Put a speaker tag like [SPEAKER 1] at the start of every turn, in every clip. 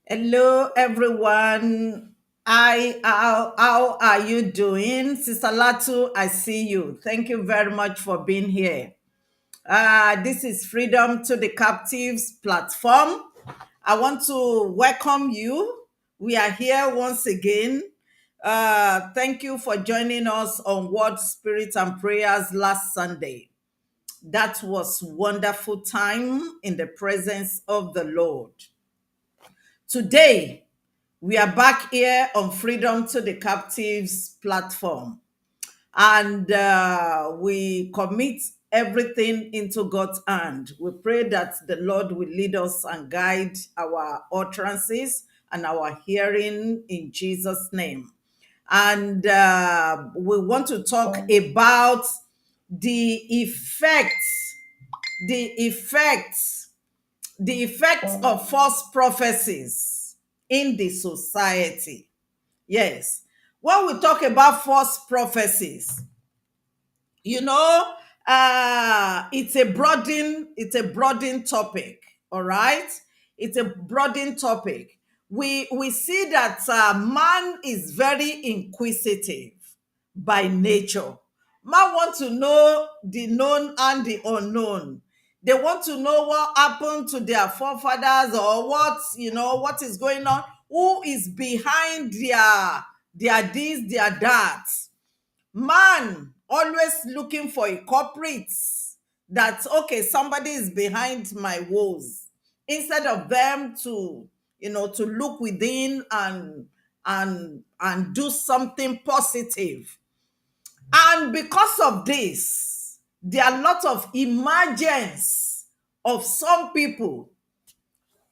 [SPEAKER 1] Hello, everyone. How are you doing? Sister Latu, I see you. Thank you very much for being here. This is Freedom to the Captives platform. I want to welcome you. We are here once again. Thank you for joining us on Word, Spirit, and Prayers last Sunday. That was wonderful time in the presence of the Lord. Today, we are back here on Freedom to the Captives platform, and we commit everything into God's hand. We pray that the Lord will lead us and guide our utterances and our hearing in Jesus' name. And we want to talk about the effects, the effects the effects of false prophecies in the society. Yes. When we talk about false prophecies, you know, it's a broadening topic. All right, it's a broadening topic. We see that man is very inquisitive by nature. Man want to know the known and the unknown. They want to know what happened to their forefathers, or what is going on, who is behind their this, their that. Man always looking for a culprit, that okay, somebody is behind my woes, instead of them to look within and do something positive. And because of this, there are a lot of emergence of some people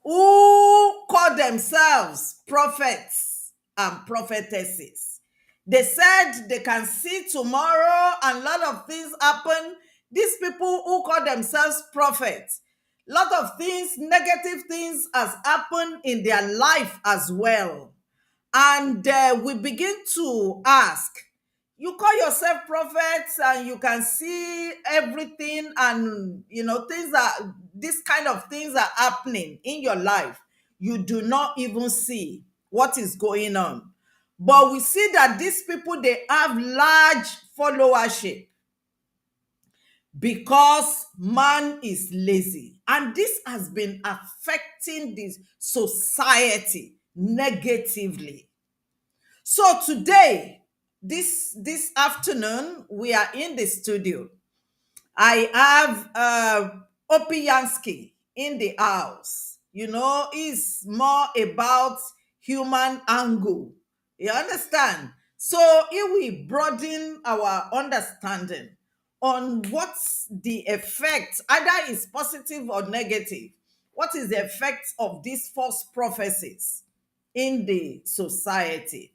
[SPEAKER 1] who call themselves prophets and prophetesses. They said they can see tomorrow and a lot of things happen. These people who call themselves prophets, a lot of things, negative things has happened in their life as well. And we begin to ask, you call yourself prophets and you can see everything, and things are this kind of things are happening in your life. You do not even see what is going on. But we see that these people, they have large followership because man is lazy, and this has been affecting this society negatively. So today, this afternoon, we are in the studio. I have Opiansky in the house. It's more about human angle. You understand? So it will broaden our understanding on what's the effect, either is positive or negative. What is the effect of these false prophecies in the society?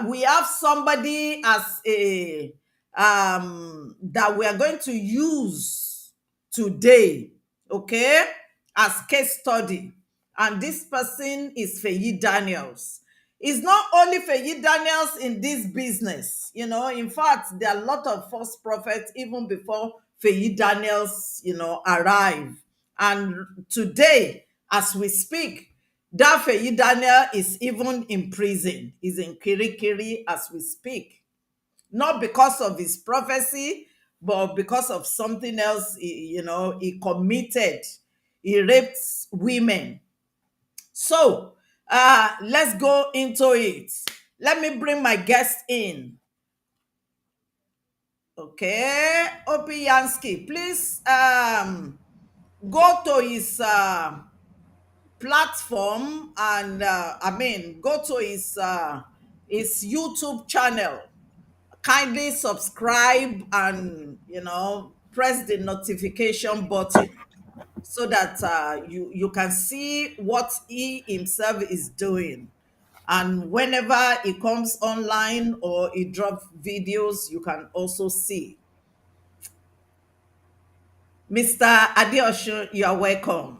[SPEAKER 1] We have somebody as a that we are going to use today, okay, as case study. And this person is Feyi Daniels. It's not only Feyi Daniels in this business. In fact, there are a lot of false prophets even before Feyi Daniels arrive. And today, as we speak, that Feyi Daniel is even in prison. He's in Kirikiri as we speak. Not because of his prophecy, but because of something else. He committed. He raped women. So let's go into it. Let me bring my guest in. Okay, Opiansky, please go to his platform, and go to his YouTube channel. Kindly subscribe and press the notification button, so that you can see what he himself is doing. And whenever he comes online or he drops videos, you can also see. Mr. Adeosun, you are welcome.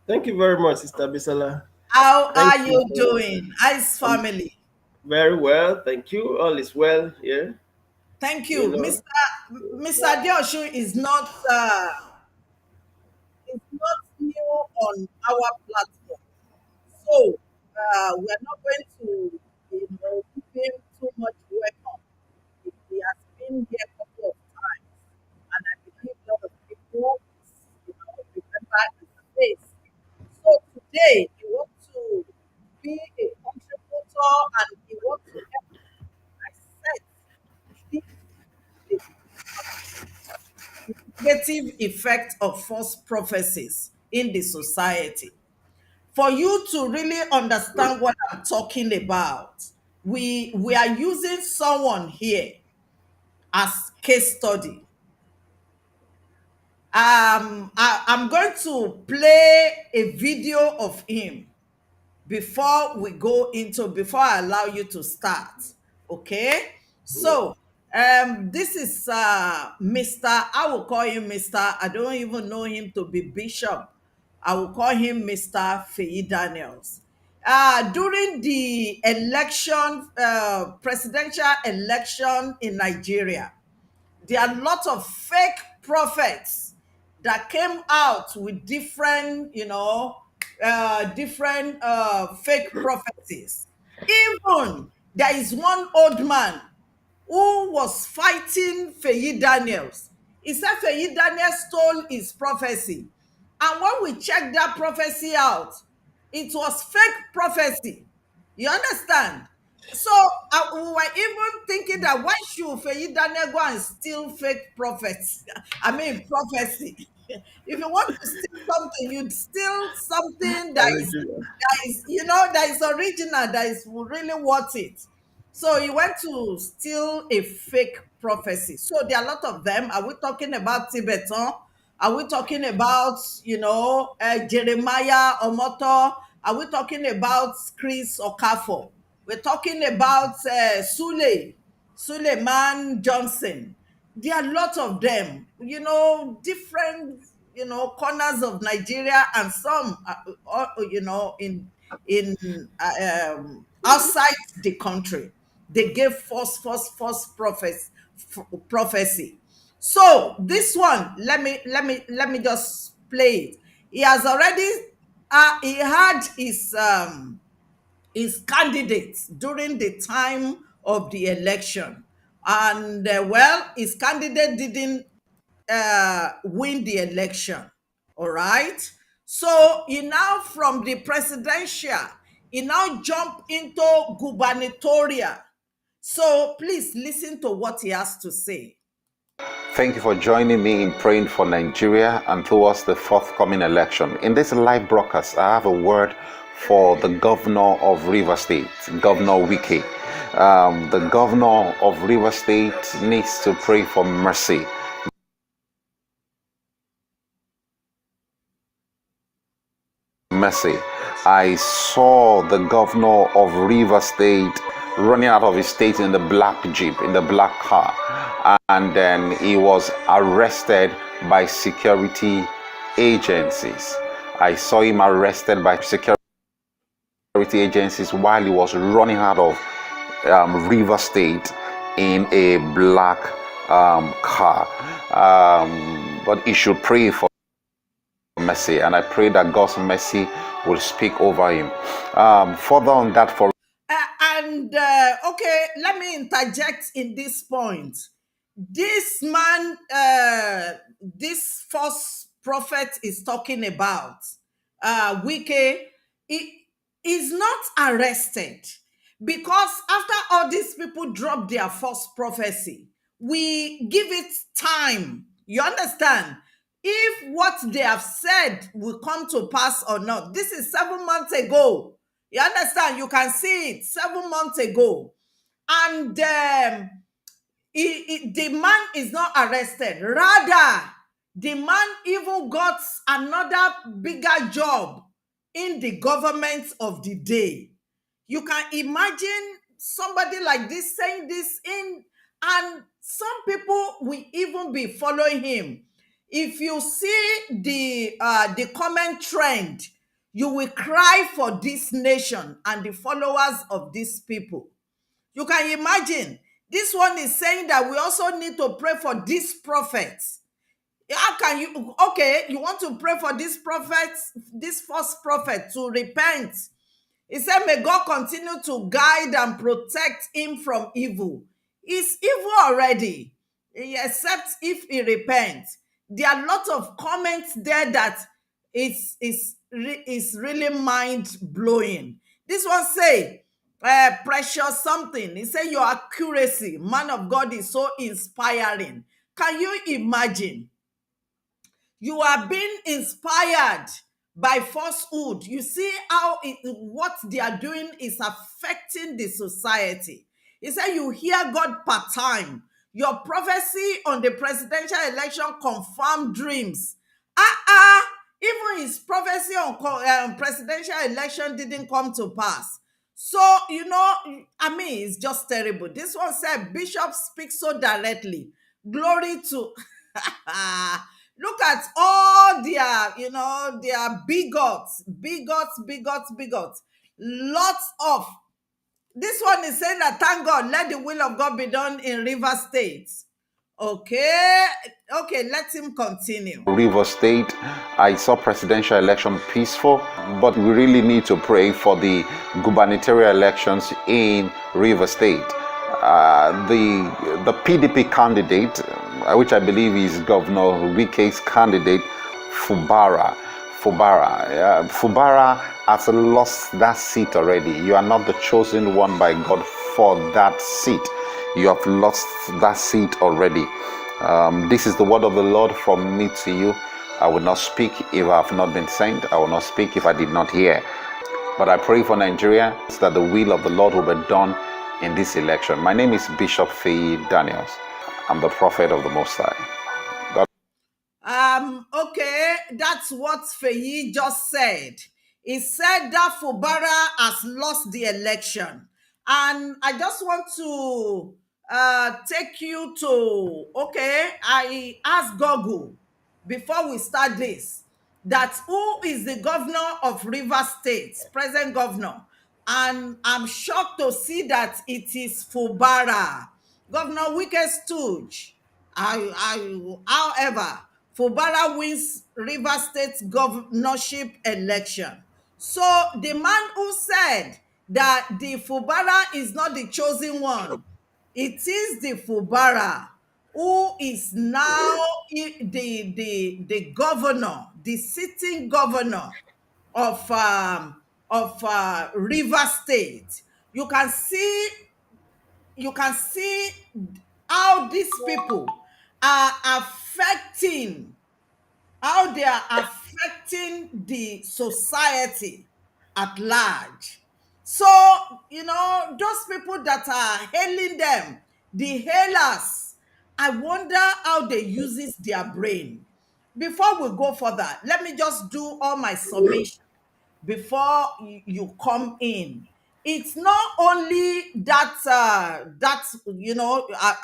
[SPEAKER 2] Thank you very much, Sister Bisala.
[SPEAKER 1] How
[SPEAKER 2] Thank
[SPEAKER 1] are
[SPEAKER 2] you
[SPEAKER 1] you
[SPEAKER 2] for
[SPEAKER 1] doing? How's
[SPEAKER 2] I'm
[SPEAKER 1] family?
[SPEAKER 2] very well. Thank you. All is well here.
[SPEAKER 1] Thank
[SPEAKER 2] You
[SPEAKER 1] you.
[SPEAKER 2] know,
[SPEAKER 1] Mr. Adeosun is not new on our platform. So we're not going to, give him too much welcome. He has been here a couple of times, and I believe a lot of people, remember his face. So today, he wants to be a contributor and he wants to help dissect this the negative effect of false prophecies in the society. For you to really understand what I'm talking about, we are using someone here as case study. I'm going to play a video of him before I allow you to start. Okay, so this is Mr. I will call him Mr. I don't even know him to be bishop. I will call him Mr. Feyi Daniels. During the election, presidential election in Nigeria, there are lots of fake prophets that came out with different, different fake prophecies. Even there is one old man who was fighting Feyi Daniels. He said Feyi Daniels stole his prophecy. And when we checked that prophecy out, it was fake prophecy. You understand? So we were even thinking that why should Feyi Daniel go and steal fake prophets? I mean prophecy. If you want to steal something, you'd steal something
[SPEAKER 2] Original.
[SPEAKER 1] that is original, that is really worth it. So he went to steal a fake prophecy. So there are a lot of them. Are we talking about Tibetan? Are we talking about, Jeremiah Omoto? Are we talking about Chris Okafor? We're talking about Suleiman Johnson. There are a lot of them, different, corners of Nigeria, and some, in outside the country. They gave false prophecy. So this one, let me just play it. He has already, he had his candidates during the time of the election. And well, his candidate didn't win the election. All right. So he now, from the presidential, he now jumped into gubernatorial. So please listen to what he has to say.
[SPEAKER 3] Thank you for joining me in praying for Nigeria and towards the forthcoming election. In this live broadcast, I have a word for the governor of Rivers State, Governor Wike. The governor of Rivers State needs to pray for mercy. Mercy. I saw the governor of Rivers State running out of his state in the black Jeep, in the black car, and then he was arrested by security agencies. I saw him arrested by security agencies while he was running out of Rivers State in a black car. But he should pray for mercy, and I pray that God's mercy will speak over him. Further on that, for
[SPEAKER 1] And okay, let me interject in this point. This man, this false prophet is talking about, Wike, he is not arrested, because after all these people drop their false prophecy, we give it time. You understand? If what they have said will come to pass or not. This is 7 months ago. You understand? You can see it 7 months ago. And the man is not arrested. Rather, the man even got another bigger job in the government of the day. You can imagine somebody like this saying this in, and some people will even be following him. If you see the comment trend, you will cry for this nation and the followers of these people. You can imagine. This one is saying that we also need to pray for these prophets. How can you, okay, you want to pray for these prophets, this false prophet, to repent He said, may God continue to guide and protect him from evil. He's evil already, except if he repents. There are a lot of comments there that is really mind blowing. This one say, precious something. He said, your accuracy, man of God, is so inspiring. Can you imagine? You are being inspired by falsehood. You see how what they are doing is affecting the society. He said, you hear God part time. Your prophecy on the presidential election confirmed dreams. Even his prophecy on presidential election didn't come to pass. So, I mean, it's just terrible. This one said, Bishop speaks so directly. Glory to look at all their, their bigots. Lots of this one is saying that thank God, let the will of God be done in River State. Okay, let him continue.
[SPEAKER 3] River State, I saw presidential election peaceful, but we really need to pray for the gubernatorial elections in River State. The PDP candidate, which I believe is Governor Wike's candidate, Fubara has lost that seat already. You are not the chosen one by God for that seat. You have lost that seat already. This is the word of the Lord from me to you. I will not speak if I have not been sent. I will not speak if I did not hear. But I pray for Nigeria that the will of the Lord will be done in this election. My name is Bishop Feyi Daniels. I'm the prophet of the Most High.
[SPEAKER 1] Okay, that's what Feyi just said. He said that Fubara has lost the election. And I just want to take you to, okay, I asked Google before we start this, that who is the governor of River State, present governor? And I'm shocked to see that it is Fubara, Governor Wike Stooge. However, Fubara wins River State governorship election. So the man who said that the Fubara is not the chosen one, it is the Fubara who is now the governor, the sitting governor of River State. You can see how these people are affecting how they are affecting the society at large. So, those people that are hailing them, the hailers, I wonder how they uses their brain. Before we go further, let me just do all my summation before you come in. It's not only that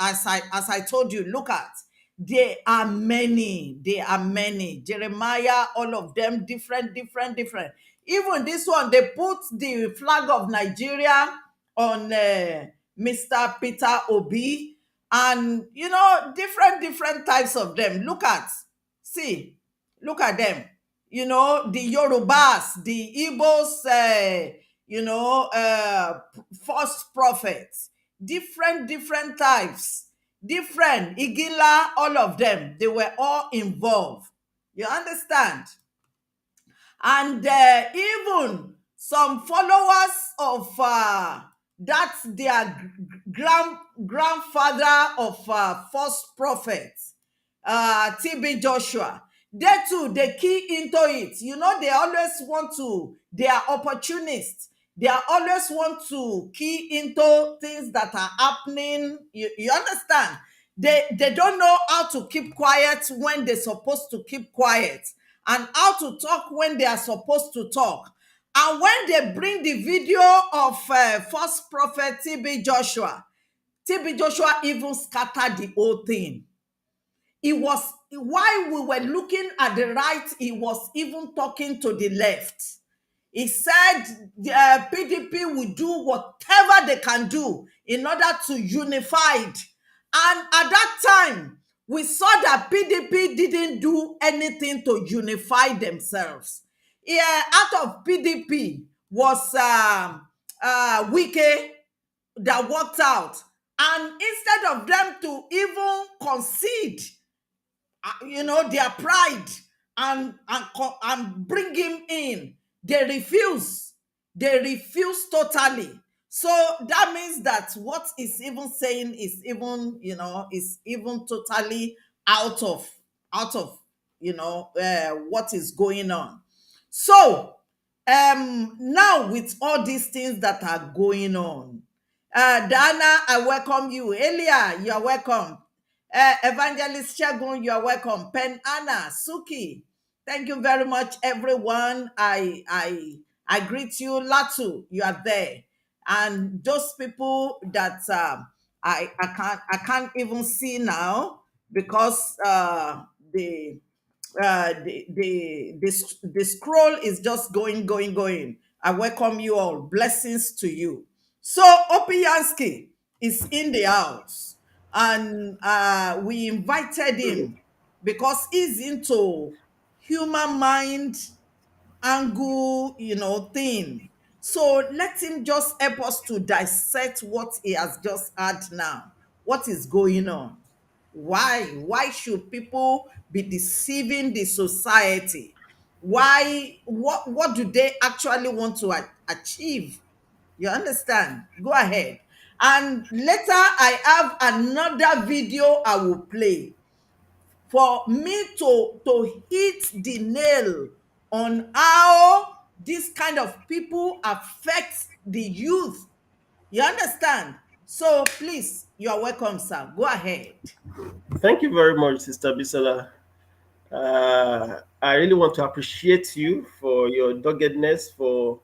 [SPEAKER 1] as I told you, look at, there are many Jeremiah, all of them different. Even this one, they put the flag of Nigeria on Mr. Peter Obi, and different types of them. See, look at them. The Yorubas, the Igbos, false prophets, different types, different Igila, all of them, they were all involved. You understand? And even some followers of that's their grandfather of false prophets, TB Joshua. They too, they key into it. They always want to, they are opportunists. They are always want to key into things that are happening. You understand? They don't know how to keep quiet when they're supposed to keep quiet, and how to talk when they are supposed to talk. And when they bring the video of false prophet TB Joshua even scattered the whole thing. It was while we were looking at the right, he was even talking to the left. He said the PDP will do whatever they can do in order to unify it. And at that time, we saw that PDP didn't do anything to unify themselves. Yeah, out of PDP, was Wike that walked out. And instead of them to even concede, their pride and bring him in, they refuse. They refuse totally. So that means that what is even saying is even, is even totally out of what is going on. So now with all these things that are going on, Dana, I welcome you. Elia, you are welcome. Evangelist Shagun, you are welcome. Pen Anna, Suki, thank you very much, everyone. I greet you. Latu, you are there, and those people that I can't even see now because the scroll is just going. I welcome you all. Blessings to you. So Opiansky is in the house, and we invited him because he's into human mind angle, thing. So let him just help us to dissect what he has just had now. What is going on? Why should people be deceiving the society? Why? What do they actually want to achieve? You understand? Go ahead. And later I have another video I will play for me to hit the nail on how this kind of people affect the youth. You understand? So please, you are welcome, sir. Go ahead.
[SPEAKER 2] Thank you very much, Sister Bisola. I really want to appreciate you for your doggedness, for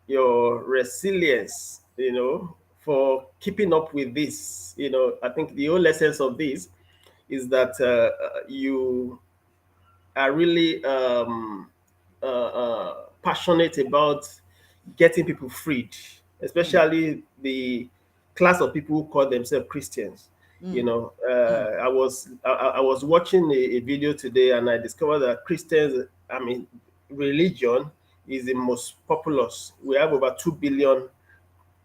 [SPEAKER 2] your resilience, for keeping up with this. I think the whole essence of this is that you are really passionate about getting people freed,
[SPEAKER 1] Mm,
[SPEAKER 2] especially the class of people who call themselves Christians.
[SPEAKER 1] mm, mm,
[SPEAKER 2] I was watching a video today, and I discovered that Christians, I mean, religion is the most populous. We have over 2 billion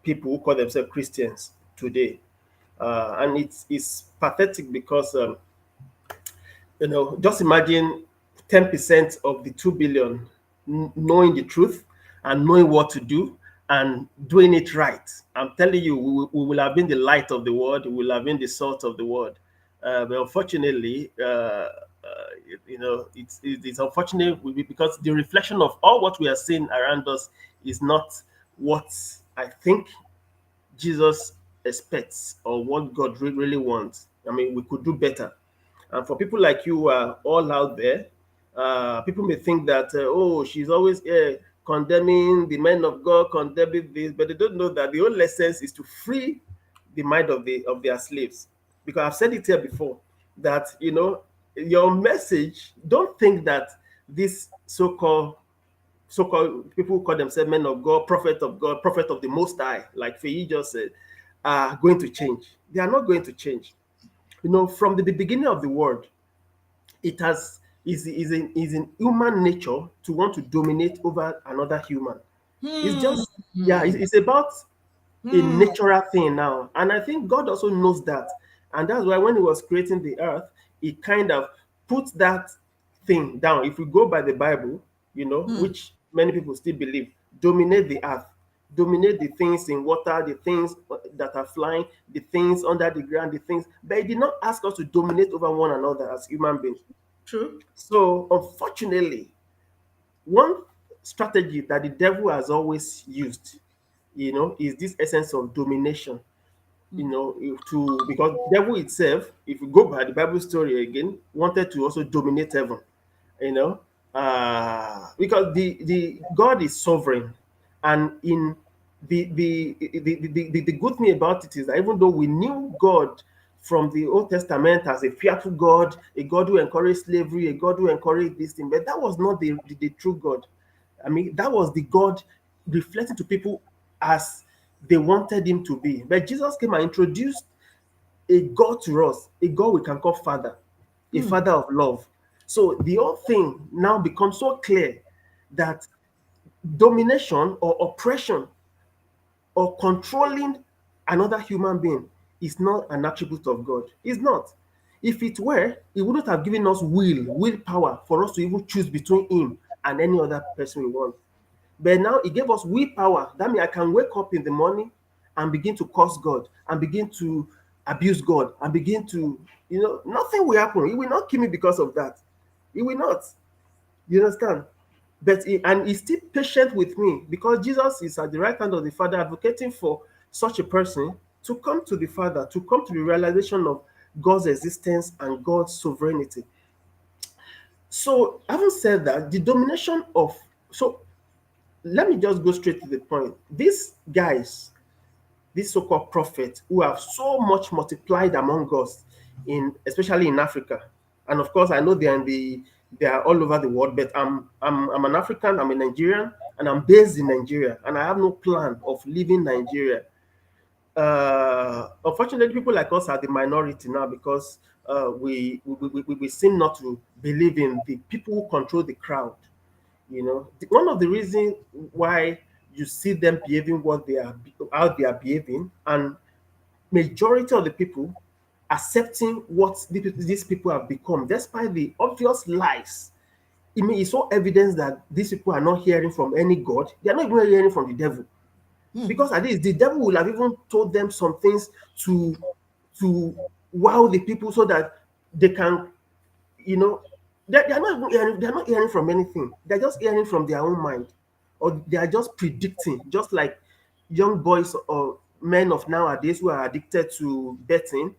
[SPEAKER 2] people who call themselves Christians today, and it's pathetic because just imagine 10% of the 2 billion knowing the truth and knowing what to do and doing it right. I'm telling you, we will have been the light of the world, we will have been the salt of the world. But unfortunately, it's unfortunate because the reflection of all what we are seeing around us is not what I think Jesus expects or what God really wants. I mean, we could do better. And for people like you who are all out there, people may think that, oh, she's always condemning the men of God, condemning this, but they don't know that the whole essence is to free the mind of their slaves. Because I've said it here before that your message. Don't think that this so-called people who call themselves men of God, prophet of the Most High, like Feyi just said, are going to change. They are not going to change. From the beginning of the world, it has is in human nature to want to dominate over another human. It's
[SPEAKER 1] hmm,
[SPEAKER 2] just yeah,
[SPEAKER 1] hmm,
[SPEAKER 2] it's about a
[SPEAKER 1] hmm,
[SPEAKER 2] natural thing now. And I think God also knows that. And that's why when he was creating the earth, he kind of put that thing down. If we go by the Bible,
[SPEAKER 1] hmm.
[SPEAKER 2] which many people still believe, dominate the earth, dominate the things in water, the things that are flying, the things under the ground, the things. But he did not ask us to dominate over one another as human beings.
[SPEAKER 1] True.
[SPEAKER 2] So, unfortunately, one strategy that the devil has always used, is this essence of domination.
[SPEAKER 1] Hmm,
[SPEAKER 2] To because devil itself, if you go by the Bible story again, wanted to also dominate heaven. You know, because the God is sovereign, and in the good thing about it is that even though we knew God from the Old Testament as a fearful God, a God who encouraged slavery, a God who encouraged this thing, but that was not the true God. I mean, that was the God reflecting to people as they wanted him to be. But Jesus came and introduced a God to us, a God we can call Father, a
[SPEAKER 1] hmm,
[SPEAKER 2] Father of love. So the whole thing now becomes so clear that domination or oppression or controlling another human being is not an attribute of God. It's not. If it were, He wouldn't have given us willpower for us to even choose between Him and any other person we want. But now He gave us willpower. That means I can wake up in the morning and begin to curse God and begin to abuse God and begin to, nothing will happen. He will not kill me because of that. He will not. You understand? And he's still patient with me because Jesus is at the right hand of the Father advocating for such a person to come to the Father, to come to the realization of God's existence and God's sovereignty. So, having said that, the domination of so let me just go straight to the point. These guys, these so-called prophets who have so much multiplied among us, in especially in Africa, and of course I know they are all over the world. But I'm an African, I'm a Nigerian, and I'm based in Nigeria, and I have no plan of leaving Nigeria. Unfortunately, people like us are the minority now because we seem not to believe in the people who control the crowd. One of the reasons why you see them behaving how they are behaving, and majority of the people accepting what these people have become, despite the obvious lies. I mean, it's so evidence that these people are not hearing from any God. They are not even hearing from the devil, because at least the devil will have even told them some things to wow the people so that they can, you know, they're not even hearing, they're not hearing from anything. They're just hearing from their own mind, or they are just predicting, just like young boys or men of nowadays who are addicted to betting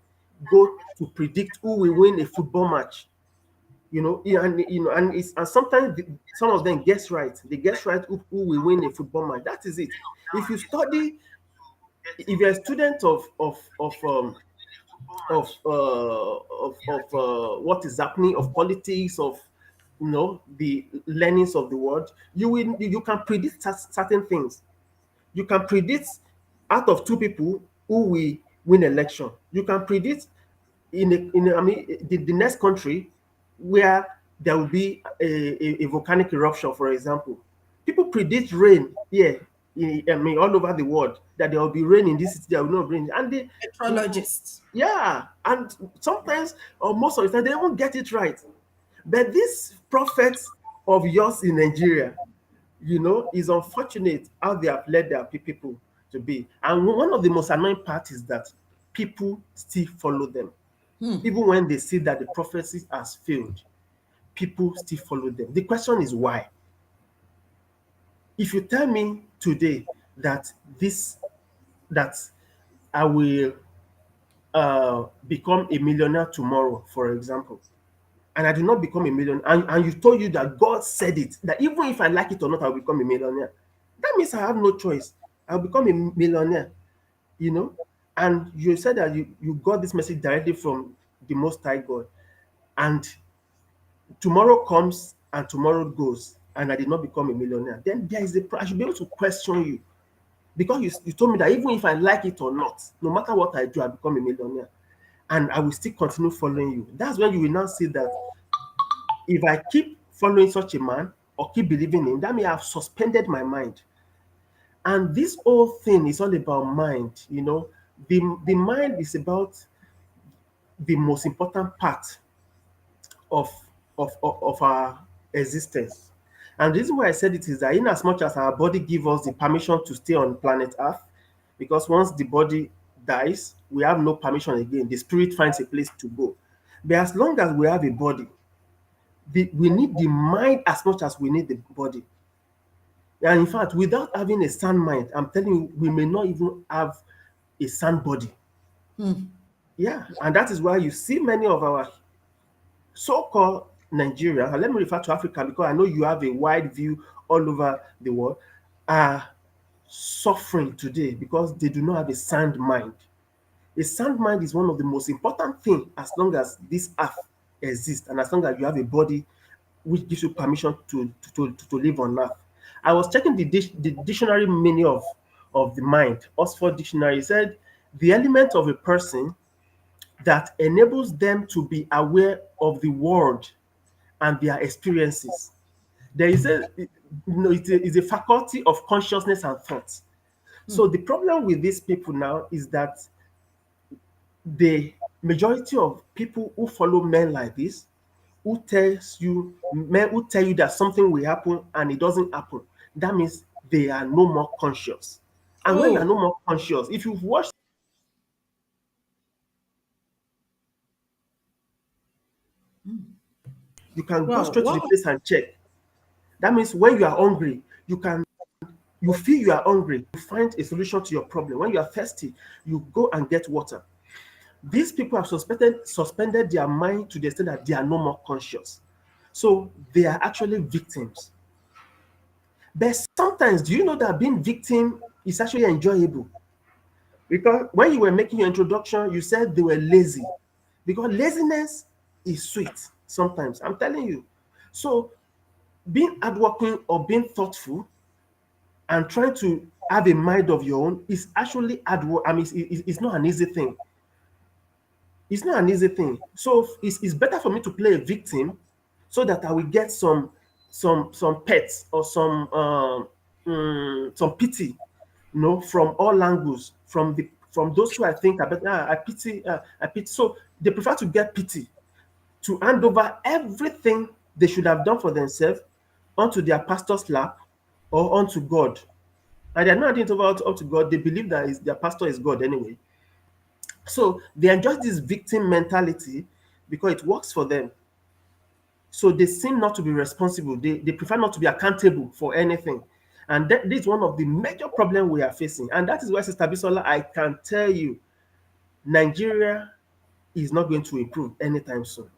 [SPEAKER 2] go to predict who will win a football match. And sometimes some of them guess right. They guess right who will win a football match. That is it. If you study, if you're a student of what is happening, of politics, of the learnings of the world, you can predict certain things. You can predict out of two people who will win election. You can predict I mean the next country where there will be a volcanic eruption, for example. People predict rain here, I mean, all over the world, that there will be rain in this city, there will not rain, and
[SPEAKER 1] Metrologists.
[SPEAKER 2] yeah, and sometimes or most of the time they won't get it right. But these prophets of yours in Nigeria, is unfortunate how they have led their people to be. And one of the most annoying parts is that people still follow them. Even when they see that the prophecy has failed, people still follow them. The question is why? If you tell me today that that I will become a millionaire tomorrow, for example, and I do not become a millionaire, and you told you that God said it, that even if I like it or not, I'll become a millionaire. That means I have no choice. I'll become a millionaire, you know. And you said that you got this message directly from the Most High God, and tomorrow comes and tomorrow goes, and I did not become a millionaire. Then there is I should be able to question you, because you told me that even if I like it or not, no matter what I do, I become a millionaire, and I will still continue following you. That's when you will now see that if I keep following such a man or keep believing him, that means I've suspended my mind. And this whole thing is all about mind. The mind is about the most important part of of our existence. And the reason why I said it is that in as much as our body gives us the permission to stay on planet Earth, because once the body dies, we have no permission again. The spirit finds a place to go. But as long as we have a body, we need the mind as much as we need the body. And in fact, without having a sound mind, I'm telling you, we may not even have a sound body. Yeah, and that is why you see many of our so-called Nigeria, and let me refer to Africa because I know you have a wide view all over the world, are suffering today because they do not have a sound mind. A sound mind is one of the most important things as long as this earth exists and as long as you have a body which gives you permission to live on earth. I was checking the dictionary meaning of the mind. Oxford Dictionary said the element of a person that enables them to be aware of the world and their experiences. There is a, it's a faculty of consciousness and thought. So the problem with these people now is that the majority of people who follow men like this, who tells you men who tell you that something will happen and it doesn't happen, that means they are no more conscious. And when you are
[SPEAKER 1] Oh,
[SPEAKER 2] no more conscious, if you've watched, you can go
[SPEAKER 1] wow.
[SPEAKER 2] straight to the
[SPEAKER 1] Wow.
[SPEAKER 2] place and check. That means when you are hungry, you feel you are hungry, you find a solution to your problem. When you are thirsty, you go and get water. These people have suspended their mind to the extent that they are no more conscious. So they are actually victims. But sometimes, do you know that being victim is actually enjoyable? Because when you were making your introduction, you said they were lazy. Because laziness is sweet sometimes. I'm telling you. So being hardworking or being thoughtful and trying to have a mind of your own is actually hard work. I mean, it's not an easy thing. It's not an easy thing. So it's better for me to play a victim so that I will get some pets or some pity, from all angles, from those who I think are better. I pity. So they prefer to get pity, to hand over everything they should have done for themselves onto their pastor's lap or onto God. And they're not handing it over up to God. They believe that their pastor is God anyway. So they enjoy this victim mentality because it works for them. So they seem not to be responsible. They prefer not to be accountable for anything. And this is one of the major problems we are facing. And that is why, Sister Bisola, I can tell you, Nigeria is not going to improve anytime soon.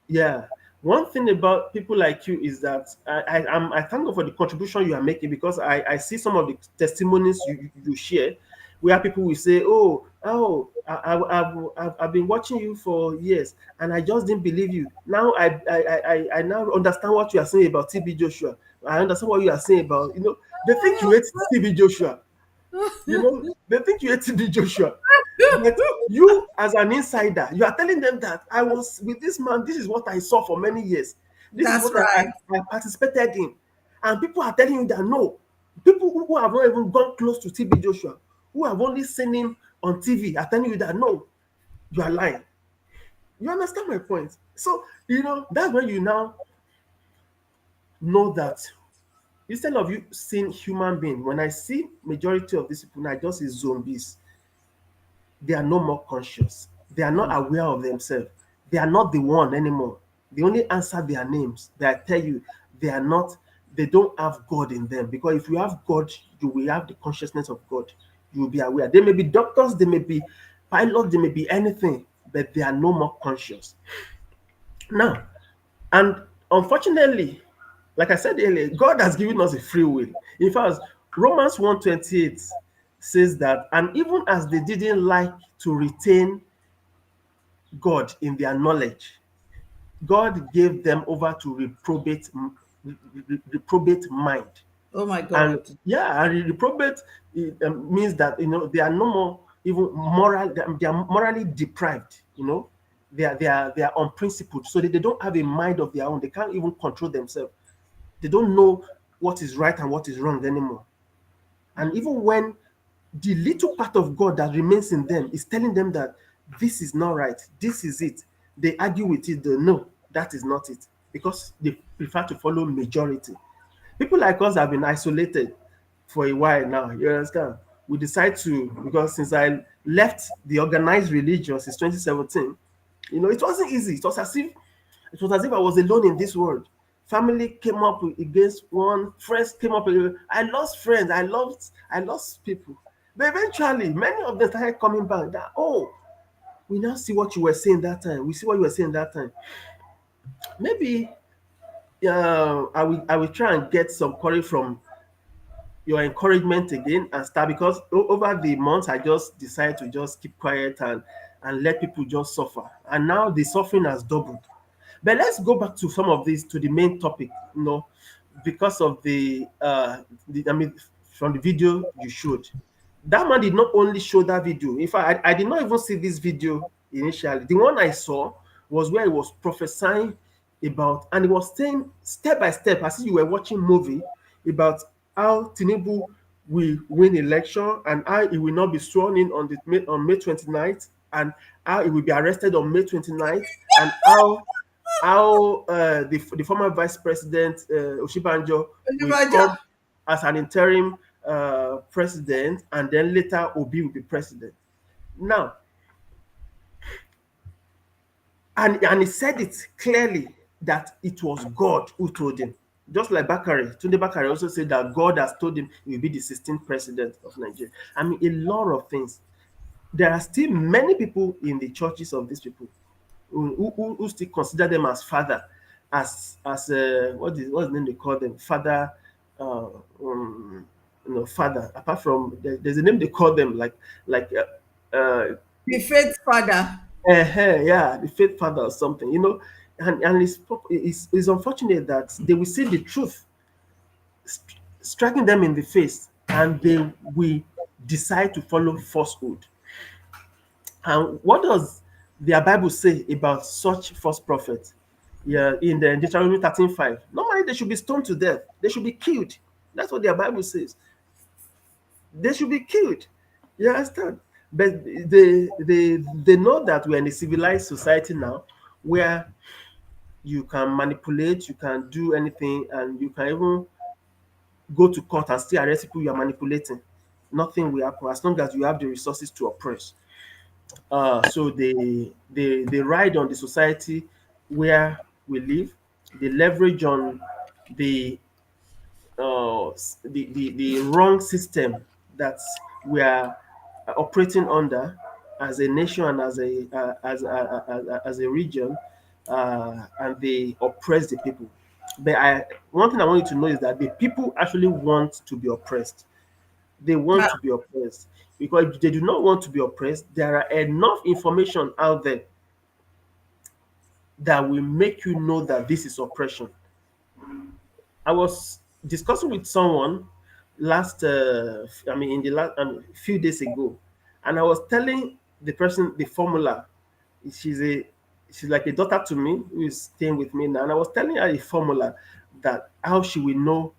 [SPEAKER 2] Yeah. One thing about people like you is that I thank God for the contribution you are making, because I see some of the testimonies you share, where people will say, I've been watching you for years and I just didn't believe you. Now I now understand what you are saying about TB Joshua. I understand what you are saying about, they think you hate TB Joshua. They think you hate TB Joshua. But you, as an insider, you are telling them that I was with this man. This is what I saw for many years. This is
[SPEAKER 1] That's
[SPEAKER 2] what I,
[SPEAKER 1] right.
[SPEAKER 2] I, I participated in. And people are telling you that no. People who have not even gone close to TB Joshua, who have only seen him on TV, are telling you that no, you are lying. You understand my point? So, that's when you now know that instead of you seeing human being, when I see majority of these people, I just see zombies. They are no more conscious. They are not aware of themselves. They are not the one anymore. They only answer their names. They tell you they are not, they don't have God in them. Because if you have God, you will have the consciousness of God. You will be aware. They may be doctors, they may be pilots, they may be anything, but they are no more conscious. Now, and unfortunately, like I said earlier, God has given us a free will. In fact, Romans 1:28 says that, and even as they didn't like to retain God in their knowledge, God gave them over to reprobate mind.
[SPEAKER 1] Oh my
[SPEAKER 2] And
[SPEAKER 1] God.
[SPEAKER 2] yeah, and reprobate means that they are no more even moral. They are morally deprived. They are unprincipled, so they don't have a mind of their own. They can't even control themselves. They don't know what is right and what is wrong anymore. And even when the little part of God that remains in them is telling them that this is not right, this is it, they argue with it. They know that is not it, because they prefer to follow majority. People like us have been isolated for a while now. You understand? We decide to, because since I left the organized religion since 2017, it wasn't easy. It was as if I was alone in this world. Family came up against one, friends came up against. I lost friends. I lost people. But eventually, many of them started coming back. That, we now see what you were saying that time. We see what you were saying that time. Maybe I will try and get some courage from your encouragement again and start, because over the months I just decided to just keep quiet and let people just suffer. And now the suffering has doubled. But let's go back to some of these, to the main topic, because of I mean, from the video you showed. That man did not only show that video. In fact, I did not even see this video initially. The one I saw was where he was prophesying about, and he was saying step by step, as if you were watching movie, about how Tinubu will win election and how he will not be sworn in on May 29th, and how he will be arrested on May 29th, and how the former vice president Oshibanjo will
[SPEAKER 1] Olubaja.
[SPEAKER 2] come as an interim president, and then later Obi will be president. Now, and he said it clearly that it was God who told him. Just like Tunde Bakare also said that God has told him he will be the 16th president of Nigeria. I mean, a lot of things. There are still many people in the churches of these people who still consider them as father, as what's the name they call them, father, uh, um, father. Apart from there's a name they call them, like
[SPEAKER 1] The faith father.
[SPEAKER 2] yeah, the faith father or something, and it's unfortunate that they will see the truth striking them in the face, and they will decide to follow falsehood. And what does their Bible say about such false prophets? Yeah, in the Deuteronomy 13:5. Normally they should be stoned to death. They should be killed. That's what their Bible says. They should be killed. You understand? But they know that we're in a civilized society now where you can manipulate, you can do anything, and you can even go to court and still arrest people you are manipulating. Nothing will happen as long as you have the resources to oppress. So they ride on the society where we live. They leverage on the the wrong system that we are operating under as a nation and as a region, and they oppress the people. But one thing I want you to know is that the people actually want to be oppressed. They want
[SPEAKER 1] Ah,
[SPEAKER 2] to be oppressed because if they do not want to be oppressed, there are enough information out there that will make you know that this is oppression. I was discussing with someone in the last few days ago, and I was telling the person the formula. She's a she's like a daughter to me who is staying with me now, and I was telling her a formula that how she will know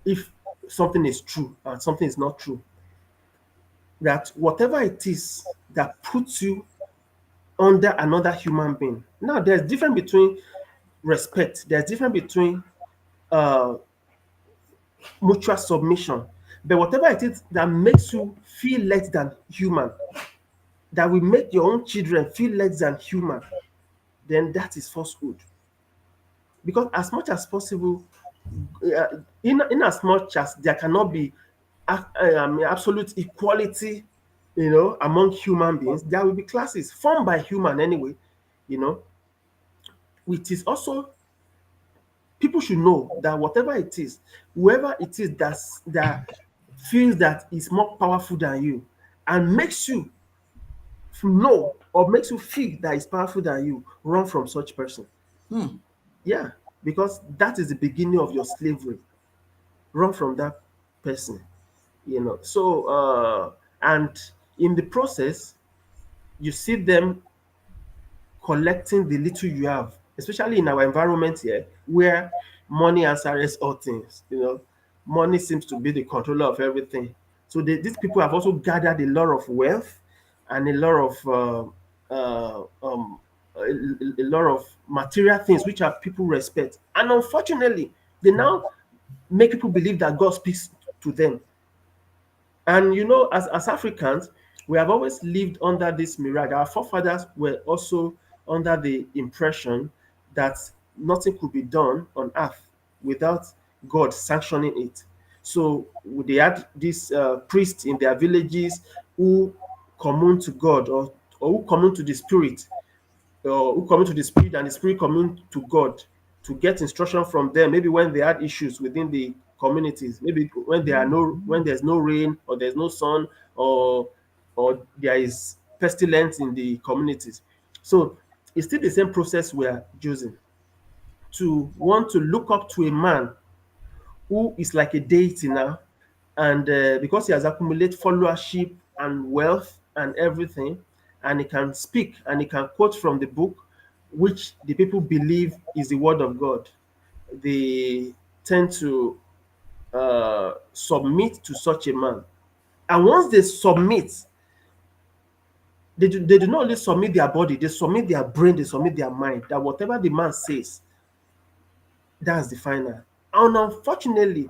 [SPEAKER 2] if something is true and something is not true. That whatever it is that puts you under another human being. Now, there's difference between respect. There's difference between uh, mutual submission. But whatever it is that makes you feel less than human, that will make your own children feel less than human, then that is falsehood. Because as much as possible, in as much as there cannot be absolute equality, among human beings, there will be classes formed by human anyway, you know, which is also people should know that whatever it is, whoever it is that feels that is more powerful than you and makes you know or makes you feel that is powerful than you, run from such person.
[SPEAKER 1] hmm.
[SPEAKER 2] Yeah, because that is the beginning of your slavery. Run from that person. And in the process, you see them collecting the little you have, especially in our environment here, where money answers all things. Money seems to be the controller of everything. So these people have also gathered a lot of wealth and a lot of a lot of material things which are people respect. And unfortunately, they now make people believe that God speaks to them. And as Africans, we have always lived under this mirage. Our forefathers were also under the impression that nothing could be done on earth without God sanctioning it. So they had these priests in their villages who commune to God, or who commune to the spirit, who commune to the spirit, and the spirit commune to God to get instruction from them. Maybe when they had issues within the communities, maybe when there's no rain or there's no sun, or there is pestilence in the communities. So it's still the same process we are using to want to look up to a man who is like a deity now, and because he has accumulated followership and wealth and everything, and he can speak and he can quote from the book, which the people believe is the word of God, they tend to submit to such a man. And once they submit, they do not only submit their body, they submit their brain, they submit their mind, that whatever the man says, that's the final. And unfortunately,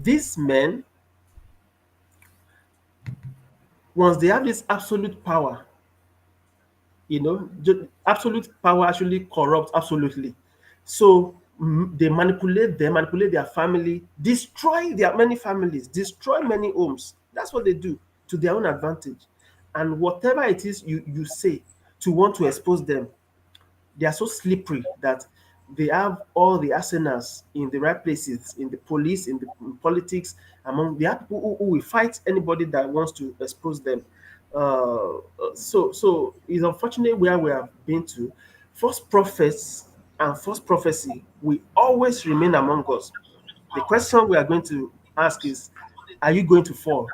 [SPEAKER 2] these men, once they have this absolute power, absolute power actually corrupts absolutely. So they manipulate them, manipulate their family, destroy their many families, destroy many homes. That's what they do to their own advantage. And whatever it is you say to want to expose them, they are so slippery that they have all the arsenals in the right places, in the police, in politics, among the people who will fight anybody that wants to expose them. So it's unfortunate where we have been to. False prophets and false prophecy will always remain among us. The question we are going to ask is, are you going to fall?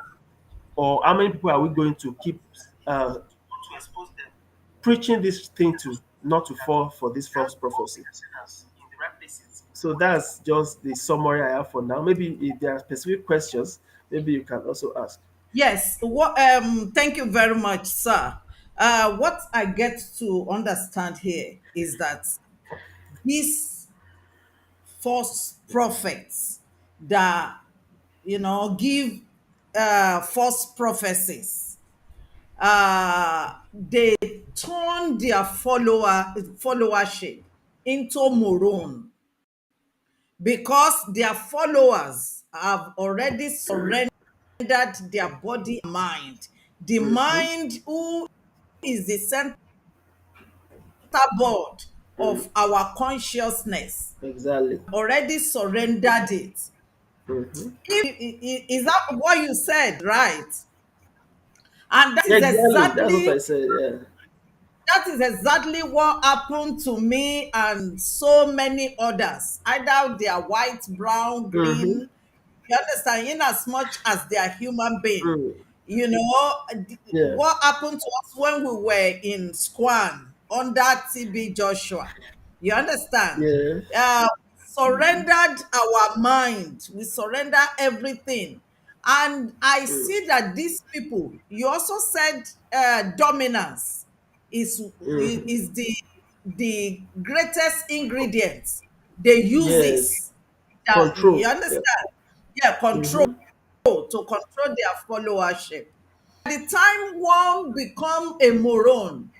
[SPEAKER 2] Or how many people are we going to keep uh, preaching this thing to, not to fall for this false prophecy? So that's just the summary I have for now. Maybe if there are specific questions, maybe you can also ask.
[SPEAKER 1] Yes. What? Thank you very much, sir. What I get to understand here is that these false prophets that give false prophecies, they turn their followership into moron, because their followers have already surrendered their body and mind. The
[SPEAKER 2] Mm-hmm.
[SPEAKER 1] mind, who is the center board
[SPEAKER 2] Mm.
[SPEAKER 1] of our consciousness,
[SPEAKER 2] Exactly.
[SPEAKER 1] already surrendered it.
[SPEAKER 2] Mm-hmm.
[SPEAKER 1] Is that what you said, right? And that is
[SPEAKER 2] Exactly. That's what I
[SPEAKER 1] exactly
[SPEAKER 2] said. Yeah.
[SPEAKER 1] what happened to me and so many others. Either they are white, brown,
[SPEAKER 2] Mm-hmm.
[SPEAKER 1] green. You understand? In as much as they are human being.
[SPEAKER 2] Mm. Yeah.
[SPEAKER 1] What happened to us when we were in Squan under TB Joshua? You understand?
[SPEAKER 2] Yeah.
[SPEAKER 1] Surrendered our mind. We surrender everything. And I
[SPEAKER 2] Mm.
[SPEAKER 1] see that these people, you also said dominance is
[SPEAKER 2] Mm-hmm.
[SPEAKER 1] is the greatest ingredient. They use
[SPEAKER 2] Yes.
[SPEAKER 1] this. That, you
[SPEAKER 2] Control. Yeah.
[SPEAKER 1] understand? Yeah, control,
[SPEAKER 2] Mm-hmm.
[SPEAKER 1] to control their followership. By the time one become a moron,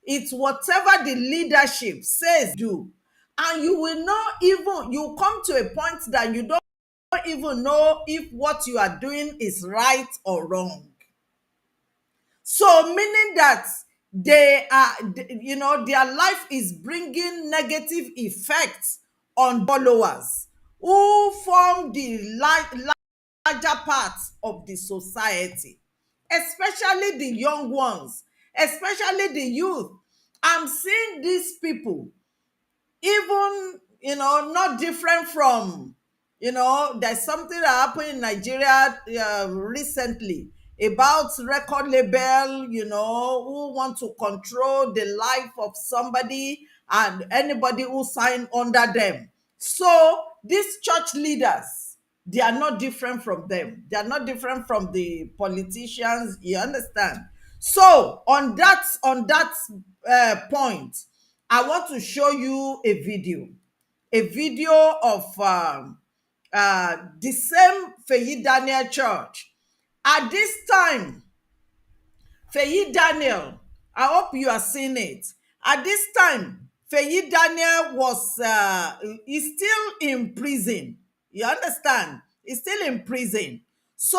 [SPEAKER 1] it's whatever the leadership says do. And you will not even, you come to a point that you don't even know if what you are doing is right or wrong. So, meaning that they are, their life is bringing negative effects on followers who form the larger part of the society, especially the young ones, especially the youth. I'm seeing these people, even not different from, there's something that happened in Nigeria recently about record label, who want to control the life of somebody and anybody who sign under them. So these church leaders, they are not different from them. They are not different from the politicians. You understand? So on that point, I want to show you a video of the same Feyi Daniel Church. At this time, Feyi Daniel, I hope you are seeing it. At this time, Feyi Daniel is still in prison. You understand? He's still in prison. So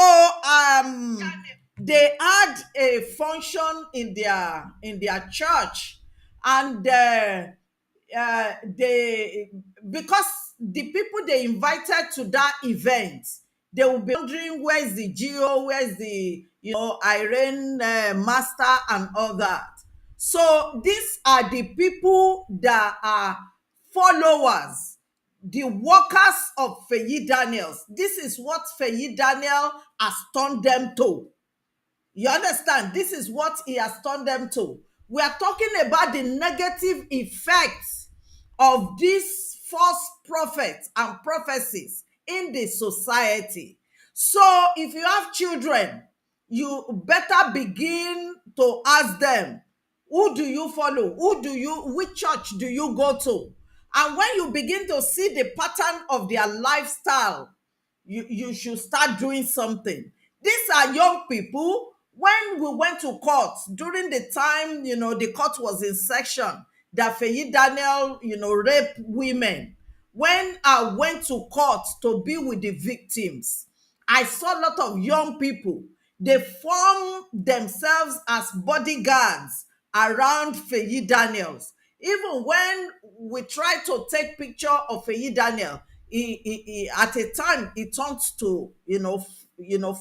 [SPEAKER 1] they had a function in their church, and they, because the people they invited to that event, they will be wondering, where's the geo, where's the Irene master and all that. So these are the people that are followers, the workers of Feyi Daniels. This is what Feyi Daniel has turned them to. You understand? This is what he has turned them to. We are talking about the negative effects of these false prophets and prophecies in the society. So if you have children, you better begin to ask them, who do you follow? Which church do you go to? And when you begin to see the pattern of their lifestyle, you should start doing something. These are young people. When we went to court during the time, the court was in session, that Feyi Daniel, raped women. When I went to court to be with the victims, I saw a lot of young people. They form themselves as bodyguards around Feyi Daniels. Even when we try to take picture of Feyi Daniel, at a time it turns to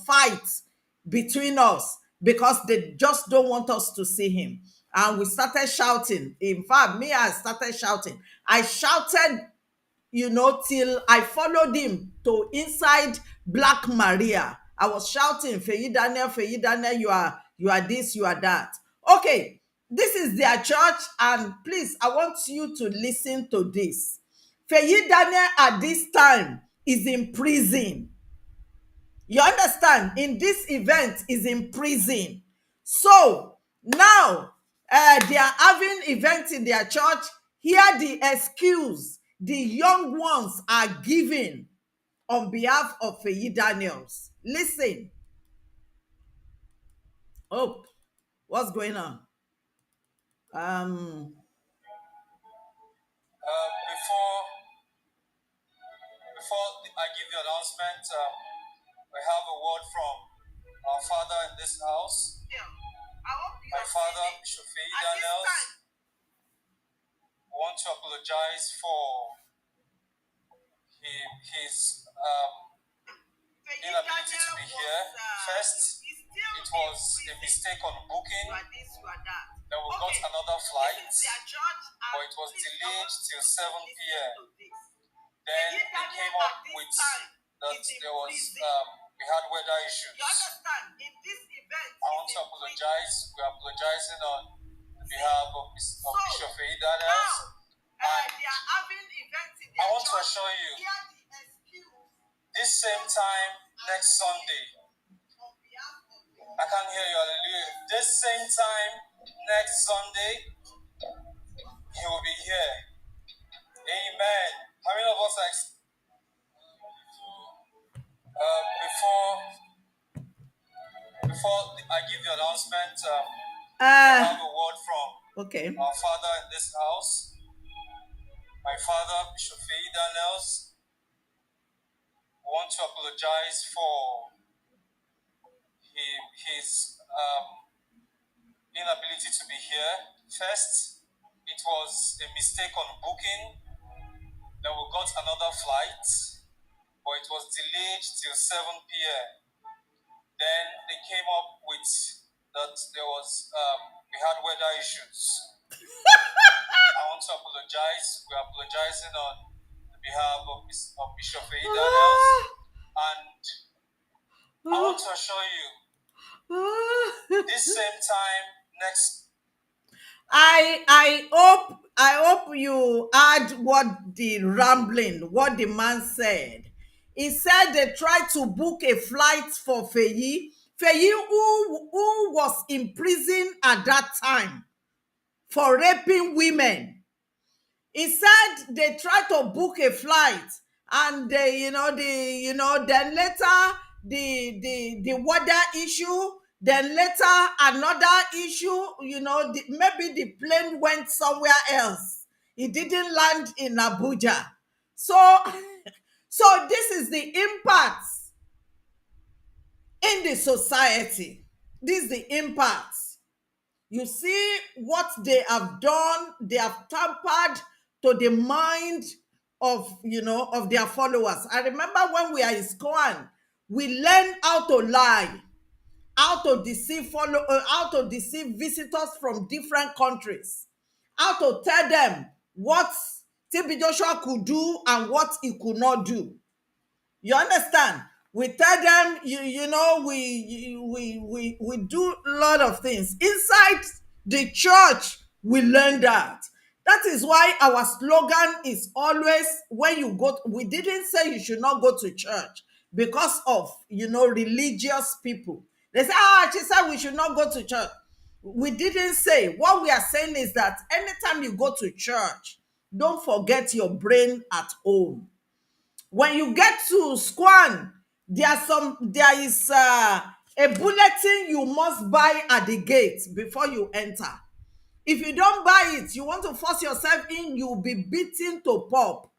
[SPEAKER 1] fight between us because they just don't want us to see him. And we started shouting. In fact, me, I started shouting. I shouted, till I followed him to inside Black Maria. I was shouting, Feyi Daniel, you are this, you are that. Okay, this is their church, and please, I want you to listen to this. Feyi Daniel at this time is in prison. You understand? In this event is in prison. So now they are having events in their church. Here the excuse the young ones are giving on behalf of Feyi Daniels. Listen. Oh, what's going on?
[SPEAKER 4] Before I give the announcement, we have a word from our father in this house.
[SPEAKER 1] Yeah.
[SPEAKER 4] My father, Bishop Feyi Daniels, want to apologize for his inability to be here. First, it was a mistake on booking. Then we got another flight, but it was delayed till 7 p.m. Then they came up with that there was we had weather issues. I want to apologize. We're apologizing on behalf of Bishop Feyi Daniels. And I want to assure you, this same time next Sunday, I can't hear you, hallelujah. This same time next Sunday, he will be here. Amen. How many of us are before I give the announcement, I have a word from our father in this house. My father, Bishop Feyi Daniels, want to apologize for his inability to be here. First, it was a mistake on booking. Then we got another flight, but it was delayed till 7 p.m. Then they came up with that there was we had weather issues. I want to apologize. We're apologizing on behalf of Bishop Feyi Daniels, and I want to assure you, this same time next.
[SPEAKER 1] I hope you heard what the man said. He said they tried to book a flight for Feyi. Feyi, who was in prison at that time for raping women. He said they tried to book a flight, and then later the weather issue, then later another issue, maybe the plane went somewhere else. It didn't land in Abuja. So this is the impact in the society. This is the impact. You see what they have done. They have tampered to the mind of their followers. I remember when we are in Squan, we learn how to lie, how to deceive how to deceive visitors from different countries, how to tell them what TB Joshua could do and what he could not do. You understand? We tell them, we do a lot of things inside The church will learn that. That is why our slogan is always, when you go, we didn't say you should not go to church because of, religious people. They say, she said we should not go to church. We didn't say. What we are saying is that anytime you go to church, don't forget your brain at home. When you get to Squan, there is a bulletin you must buy at the gate before you enter. If you don't buy it, you want to force yourself in, you'll be beaten to pulp.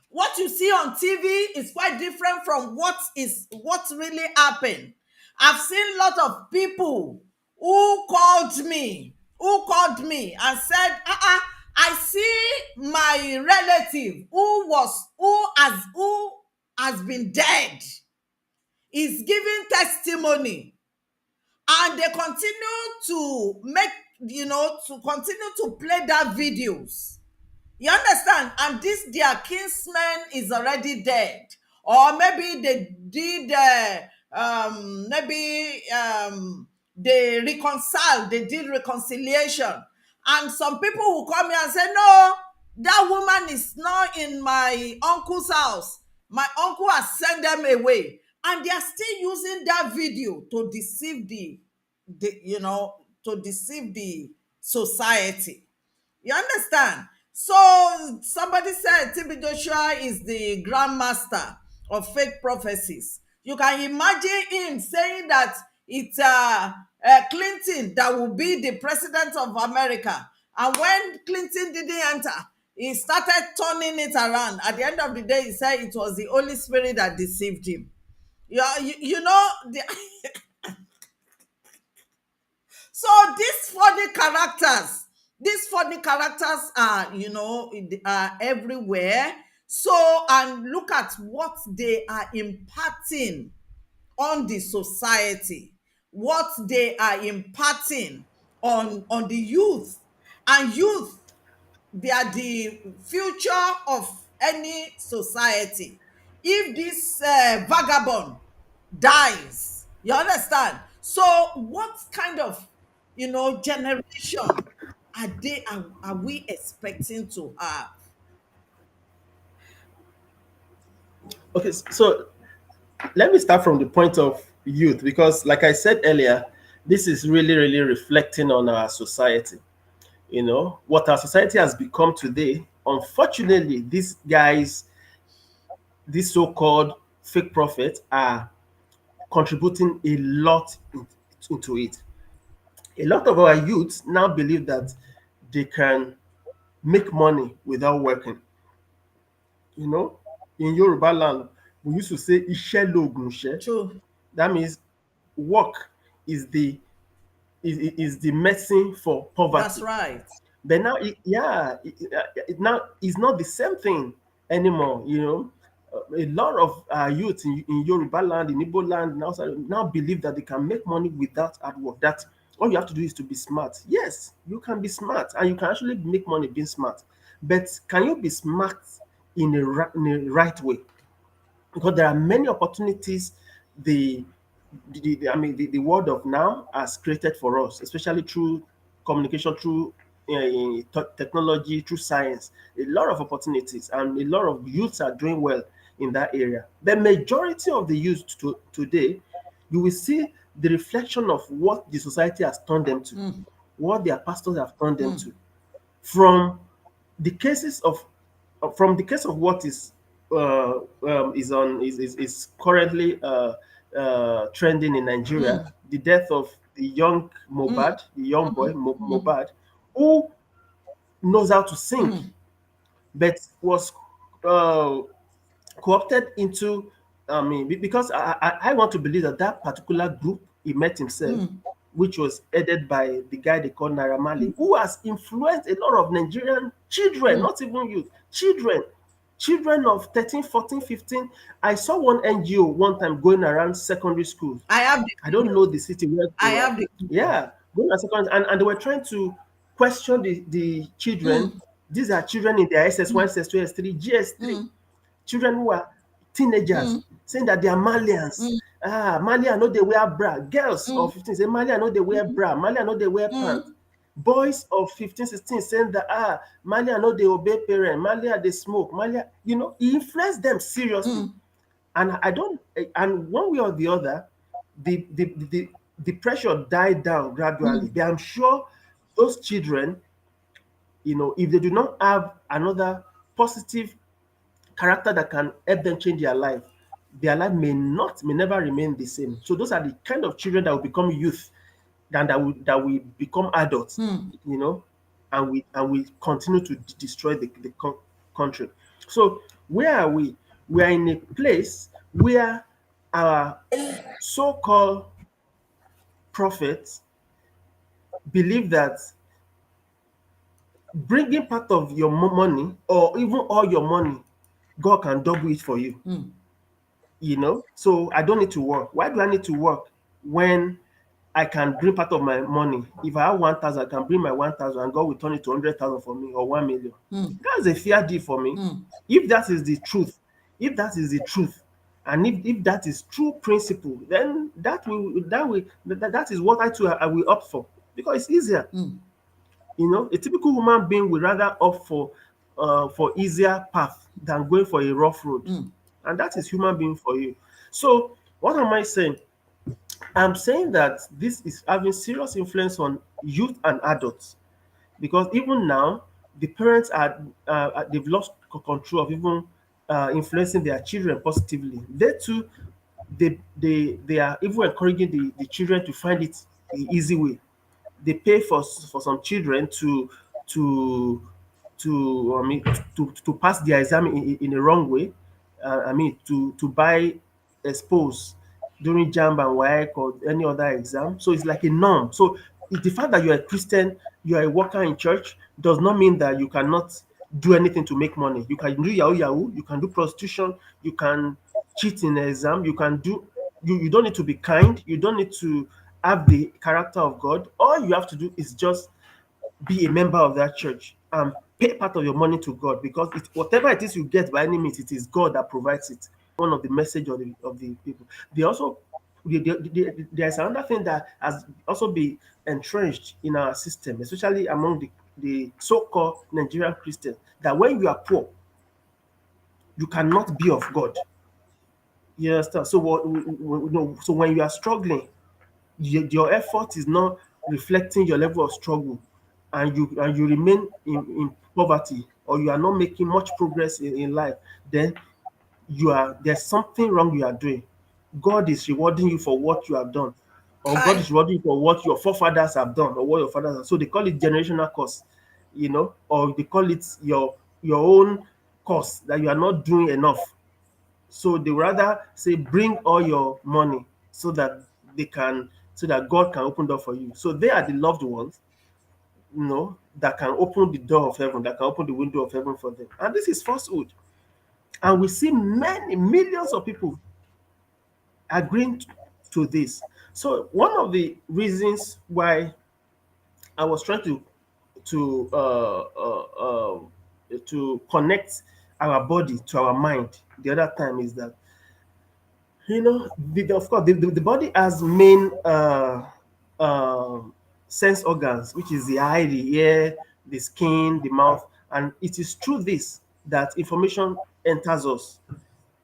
[SPEAKER 1] What you see on TV is quite different from what really happened. I've seen a lot of people who called me and said, I see my relative who has been dead is giving testimony, and they continue to play that videos. You understand? And this their kinsman is already dead, or maybe they did they reconciled, they did reconciliation, and some people will come here and say, no, that woman is not in my uncle's house. My uncle has sent them away, and they are still using that video to deceive the society. You understand? So somebody said TB Joshua is the grandmaster of fake prophecies. You can imagine him saying that it's Clinton that will be the president of America. And when Clinton didn't enter, he started turning it around. At the end of the day, he said it was the Holy Spirit that deceived him. So these funny characters are everywhere. So, and look at what they are imparting on the society, what they are imparting on the youth. And youth, they are the future of any society. If this vagabond dies, you understand? So what kind of generation are we expecting to have?
[SPEAKER 2] Okay, so let me start from the point of youth, because like I said earlier, this is really, really reflecting on our society. What our society has become today. Unfortunately, these guys, these so-called fake prophets, are contributing a lot into it. A lot of our youths now believe that they can make money without working. You know, in Yoruba land, we used to say "Iṣẹ́ l'Oògùn ìṣẹ́."
[SPEAKER 1] True.
[SPEAKER 2] That means work is the medicine for
[SPEAKER 1] That's
[SPEAKER 2] poverty.
[SPEAKER 1] right.
[SPEAKER 2] But now, now it's not the same thing anymore. A lot of youth in Yoruba land, in Igbo land, now believe that they can make money without hard work. That all you have to do is to be smart. Yes, you can be smart, and you can actually make money being smart. But can you be smart in a right way? Because there are many opportunities the the world of now has created for us, especially through communication, through technology, through science. A lot of opportunities, and a lot of youths are doing well in that area. The majority of the youth today, you will see the reflection of what the society has turned them to, what their pastors have turned them to, from the cases of from the case of what is currently trending in Nigeria, the death of the young Mobad, the young boy Mobad, who knows how to sing, but was uh, co-opted into. I mean, because I want to believe that that particular group he met himself, which was headed by the guy they call Naira Marley, who has influenced a lot of Nigerian children, not even youth, children of 13, 14, 15. I saw one NGO one time going around secondary schools.
[SPEAKER 1] I have
[SPEAKER 2] I don't know the city where
[SPEAKER 1] I
[SPEAKER 2] they were.
[SPEAKER 1] have the
[SPEAKER 2] Yeah, going around secondary, and they were trying to question the children. These are children in their SS1, SS2, S3, GS3, children who are teenagers, saying that they are Malians, Malia know they wear bra. Girls of 15 say Malia know they wear bra. Malia know they wear pants. Boys of 15, 16 saying that Malia know they obey parents. Malia they smoke. Malia, he influenced them seriously. And I don't, and one way or the other, the pressure died down gradually. But I'm sure those children, if they do not have another positive character that can help them change their life may never remain the same. So those are the kind of children that will become youth, and that will become adults, and we continue to destroy the country. So where are we? We are in a place where our so-called prophets believe that bringing part of your money, or even all your money, God can double it for you. So I don't need to work. Why do I need to work when I can bring part of my money? If I have 1,000, I can bring my 1,000 and God will turn it to 100,000 for me, or 1,000,000. That's a fair deal for me. If that is the truth, if that is the truth, and if that is true principle, then that is what I will opt for, because it's easier. A typical human being would rather opt for easier path than going for a rough road, and that is human being for you. So what am I saying? I'm saying that this is having serious influence on youth and adults, because even now the parents they've lost control of even influencing their children positively. They too, they are even encouraging the children to find it the easy way. They pay for some children to to pass their exam in a wrong way. To buy expose during JAMB and WAEC or any other exam. So it's like a norm. So the fact that you're a Christian, you're a worker in church, does not mean that you cannot do anything to make money. You can do yahoo yahoo, you can do prostitution, you can cheat in the exam, you don't need to be kind, you don't need to have the character of God. All you have to do is just be a member of that church and pay part of your money to God, because whatever it is you get by any means, it is God that provides it. One of the message of the people. They also there's another thing that has also been entrenched in our system, especially among the so-called Nigerian Christians, that when you are poor, you cannot be of God. You understand? So so when you are struggling, your effort is not reflecting your level of struggle, and you remain in poverty, or you are not making much progress in life, then there's something wrong you are doing. God is rewarding you for what you have done, or God
[SPEAKER 1] Hi.
[SPEAKER 2] is rewarding you for what your forefathers have done, or what your fathers have. So they call it generational curse, or they call it your own curse, that you are not doing enough. So they rather say, bring all your money, so that so that God can open door for you. So they are the loved ones, that can open the door of heaven, that can open the window of heaven for them. And this is falsehood. And we see many millions of people agreeing to this. So one of the reasons why I was trying to uh, uh, uh, to connect our body to our mind the other time is that, of course, the body has main uh, sense organs, which is the eye, the ear, the skin, the mouth, and it is through this that information enters us.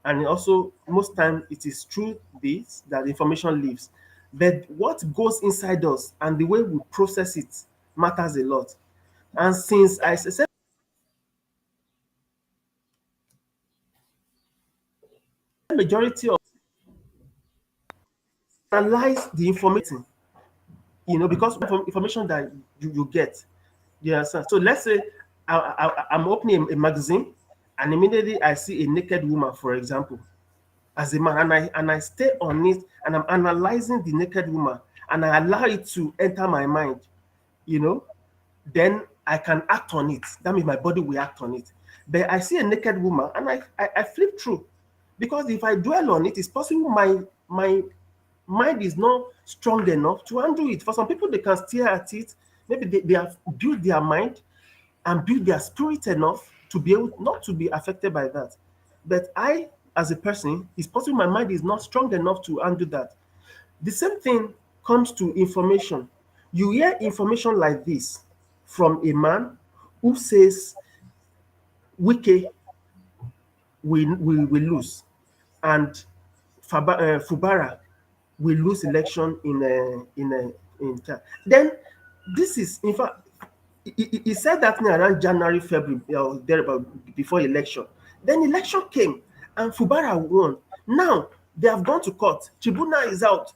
[SPEAKER 2] And also, most time, it is through this that information lives. But what goes inside us and the way we process it matters a lot. And since I said majority of analyze the information, because information that you get. You understand? So let's say I'm opening a magazine, and immediately I see a naked woman, for example, as a man, and I stay on it, and I'm analyzing the naked woman, and I allow it to enter my mind, you know, then I can act on it. That means my body will act on it. But I see a naked woman, and I flip through, because if I dwell on it, it's possible my mind is not strong enough to handle it. For some people, they can stare at it. Maybe they have built their mind and build their spirit enough to be able not to be affected by that. But I as a person, it's possible my mind is not strong enough to undo that. The same thing comes to information. You hear information like this from a man who says Wike will lose and Fubara will lose election then this is in fact he said that thing around January, February, or there about before election. Then election came and Fubara won. Now they have gone to court. Tribunal is out.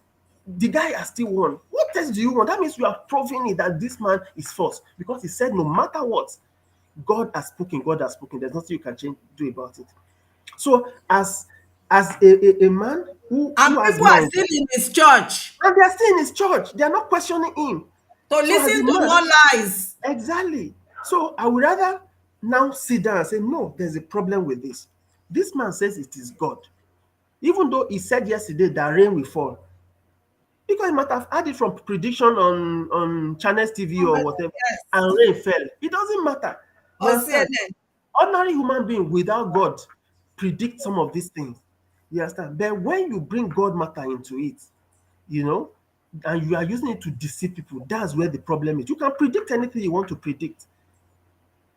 [SPEAKER 2] The guy has still won. What test do you want? That means you are proving it that this man is false because he said no matter what, God has spoken. God has spoken. There's nothing you can change do about it. So as a man
[SPEAKER 1] And
[SPEAKER 2] who has
[SPEAKER 1] people are
[SPEAKER 2] mind,
[SPEAKER 1] still in his church
[SPEAKER 2] and they are still in his church, they are not questioning him.
[SPEAKER 1] to
[SPEAKER 2] So as a
[SPEAKER 1] listen to
[SPEAKER 2] man,
[SPEAKER 1] more lies.
[SPEAKER 2] exactly. So I would rather now sit down and say, no, there's a problem with this. This man says it is God. Even though he said yesterday that rain will fall. Because he might have had it from prediction on Channels TV or whatever,
[SPEAKER 1] Yes.
[SPEAKER 2] and rain fell. It doesn't matter. You
[SPEAKER 1] On
[SPEAKER 2] understand?
[SPEAKER 1] CNN.
[SPEAKER 2] Ordinary human being without God predict some of these things. You understand? But when you bring God matter into it, you know, and you are using it to deceive people, that's where the problem is. You can predict anything you want to predict.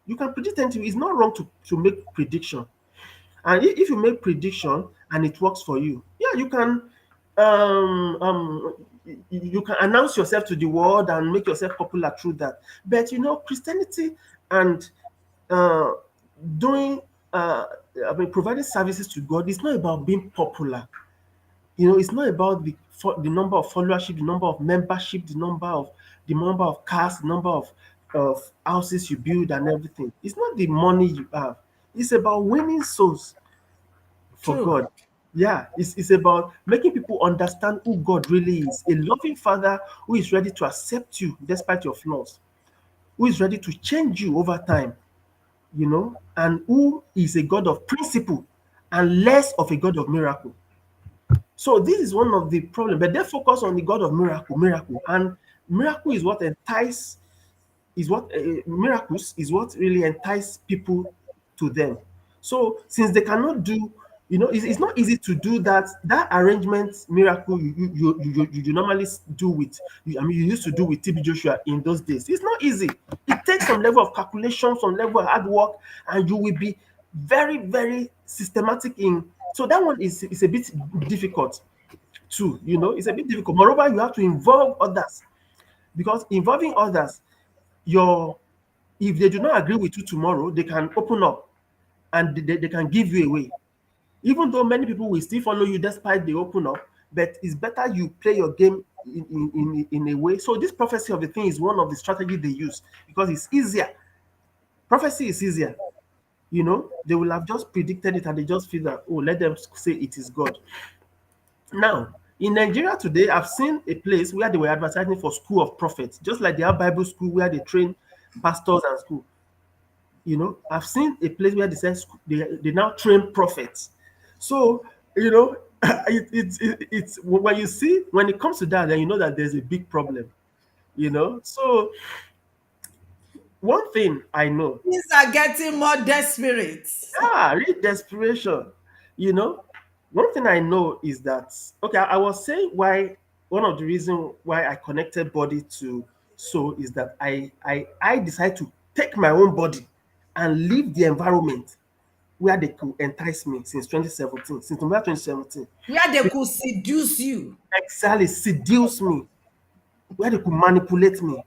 [SPEAKER 2] You can predict anything. It's not wrong to make prediction. And if you make prediction and it works for you, yeah, you can you can announce yourself to the world and make yourself popular through that. But Christianity and uh, doing providing services to God is not about being popular. It's not about the number of followership, the number of membership, the number of cars, the number of houses you build and everything. It's not the money you have. It's about winning souls for
[SPEAKER 1] True.
[SPEAKER 2] God. Yeah, it's about making people understand who God really is. A loving father who is ready to accept you despite your flaws, who is ready to change you over time, and who is a God of principle and less of a God of miracle. So this is one of the problems, but they focus on the God of miracle, and miracle is what miracles is what really entice people to them. So since they cannot do, it's not easy to do that arrangement miracle you normally do with. You used to do with TB Joshua in those days. It's not easy. It takes some level of calculation, some level of hard work, and you will be very very systematic in. So that one is a bit difficult too. It's a bit difficult. Moreover, you have to involve others because involving others, your if they do not agree with you tomorrow, they can open up and they can give you away. Even though many people will still follow you despite they open up, but it's better you play your game in a way. So this prophecy of the thing is one of the strategies they use because it's easier. Prophecy is easier. They will have just predicted it and they just feel that, oh, let them say it is God. Now, in Nigeria today, I've seen a place where they were advertising for school of prophets, just like they have Bible school where they train pastors and school. I've seen a place where they say they now train prophets. So, it's when you see when it comes to that, then you know that there's a big problem. So one thing I know,
[SPEAKER 1] Things are getting more desperate.
[SPEAKER 2] real desperation. You know, one thing I know is that okay, I was saying why one of the reasons why I connected body to soul is that I decided to take my own body and leave the environment where they could entice me since 2017, since November 2017.
[SPEAKER 1] Where they could seduce you.
[SPEAKER 2] Exactly, seduce me, where they could manipulate me.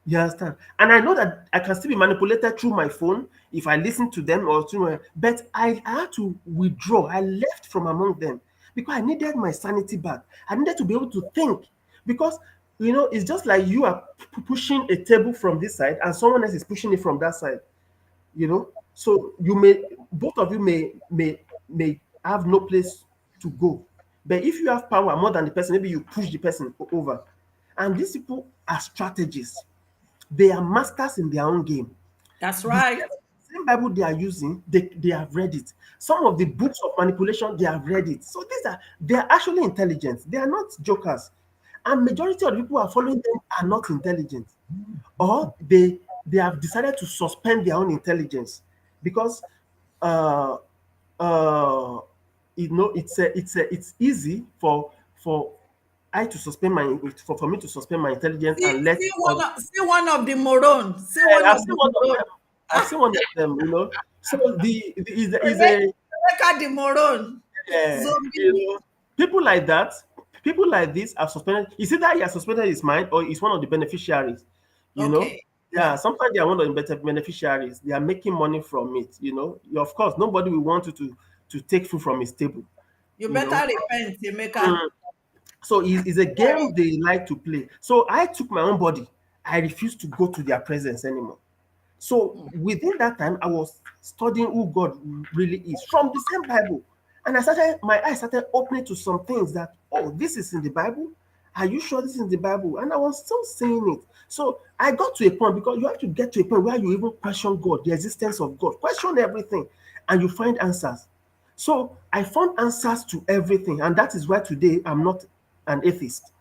[SPEAKER 2] You understand? And I know that I can still be manipulated through my phone if I listen to them or through my, but I had to withdraw. I left from among them because I needed my sanity back. I needed to be able to think because it's just like you are pushing a table from this side and someone else is pushing it from that side. So you may both of you may have no place to go. But if you have power more than the person, maybe you push the person over. And these people are strategists. They are masters in their own game.
[SPEAKER 1] That's
[SPEAKER 2] The
[SPEAKER 1] right.
[SPEAKER 2] same Bible they are using, they have read it. Some of the books of manipulation, they have read it. So they are actually intelligent. They are not jokers. And majority of the people who are following them are not intelligent. Or they have decided to suspend their own intelligence because uh uh it's easy for I to suspend my for me to suspend my intelligence
[SPEAKER 1] See,
[SPEAKER 2] and let
[SPEAKER 1] see one of the moron. See one
[SPEAKER 2] I've
[SPEAKER 1] of
[SPEAKER 2] seen
[SPEAKER 1] the
[SPEAKER 2] one of
[SPEAKER 1] moron.
[SPEAKER 2] them. I've seen one of them, So the is a
[SPEAKER 1] Emeka the moron.
[SPEAKER 2] you
[SPEAKER 1] Zombie.
[SPEAKER 2] know, people like that, people like this are suspended. You see that he has suspended his mind, or is one of the beneficiaries. You know,
[SPEAKER 1] Okay.
[SPEAKER 2] yeah.
[SPEAKER 1] Yeah.
[SPEAKER 2] Sometimes they are one of the better beneficiaries. They are making money from it. Of course, nobody will want you to take food from his table.
[SPEAKER 1] You
[SPEAKER 2] You
[SPEAKER 1] better
[SPEAKER 2] know,
[SPEAKER 1] repent, Emeka.
[SPEAKER 2] Mm. So it's a game they like to play. So I took my own body. I refused to go to their presence anymore. So within that time, I was studying who God really is from the same Bible. And my eyes started opening to some things that, oh, this is in the Bible. Are you sure this is in the Bible? And I was still saying it. So I got to a point, because you have to get to a point where you even question God, the existence of God, question everything, and you find answers. So I found answers to everything. And that is why today I'm not an atheist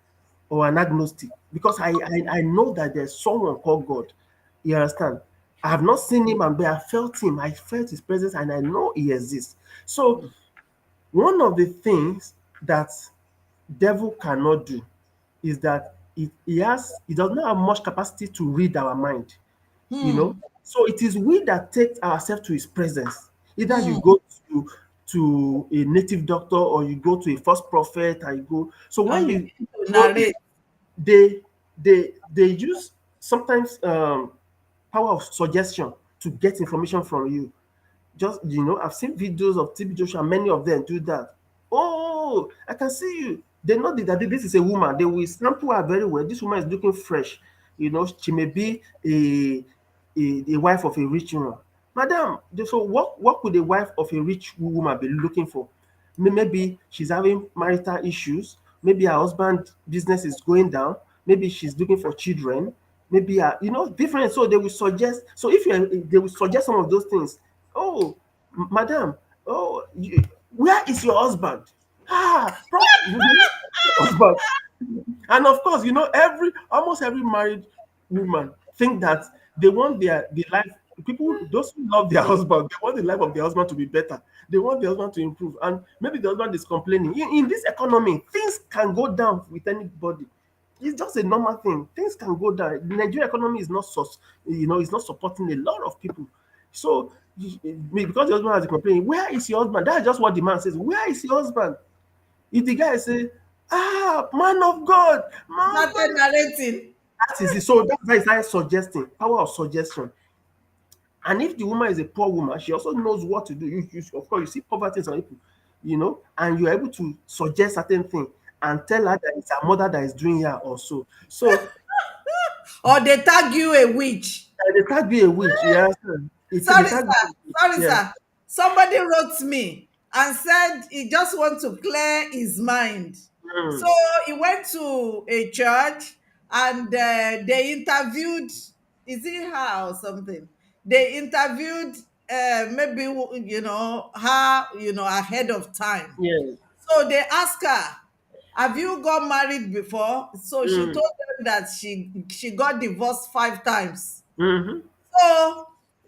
[SPEAKER 2] or an agnostic, because I know that there's someone called God. You understand? I have not seen him, but I felt him. I felt his presence, and I know he exists. So one of the things that devil cannot do is that he does not have much capacity to read our mind. You know,
[SPEAKER 1] Hmm.
[SPEAKER 2] so it is we that take ourselves to his presence. Either you
[SPEAKER 1] Hmm.
[SPEAKER 2] go to a native doctor, or you go to a false prophet, and you go. So when
[SPEAKER 1] And
[SPEAKER 2] you
[SPEAKER 1] begin to
[SPEAKER 2] go,
[SPEAKER 1] narrate.
[SPEAKER 2] they use sometimes power of suggestion to get information from you. Just, I've seen videos of TB Joshua, many of them do that. Oh, I can see you. They know that this is a woman. They will sample her very well. This woman is looking fresh. She may be a wife of a rich woman. Madam, so what could a wife of a rich woman be looking for? Maybe she's having marital issues. Maybe her husband business is going down. Maybe she's looking for children. Maybe different. So they will suggest. So they will suggest some of those things. Oh, madam, oh, where is your husband? Husband. And of course, almost every married woman think that they want the life. People, those who love their husband, they want the life of their husband to be better. They want their husband to improve. And maybe the husband is complaining. In this economy, things can go down with anybody. It's just a normal thing. Things can go down. The Nigerian economy is not it's not supporting a lot of people. So because the husband has a complaining, where is your husband? That's just what the man says. Where is your husband? If the guy say, man of God,
[SPEAKER 1] Started narrating.
[SPEAKER 2] that is it. So that's why I suggesting, power of suggestion. And if the woman is a poor woman, she also knows what to do. Of course, you see poverty in some people, and you're able to suggest certain things and tell her that it's her mother that is doing her also. So
[SPEAKER 1] Or they tag you a witch.
[SPEAKER 2] they can't be a witch, yes. They
[SPEAKER 1] Sorry,
[SPEAKER 2] can't be
[SPEAKER 1] sir.
[SPEAKER 2] a witch,
[SPEAKER 1] Sorry,
[SPEAKER 2] yeah.
[SPEAKER 1] sir. Somebody wrote me and said he just wants to clear his mind. So
[SPEAKER 2] Mm,
[SPEAKER 1] he went to a church and they interviewed, is it her or something? They interviewed maybe, her, ahead of time.
[SPEAKER 2] yes.
[SPEAKER 1] So they asked her, have you got married before? So she
[SPEAKER 2] Mm,
[SPEAKER 1] told them that she got divorced 5 times.
[SPEAKER 2] mm-hmm,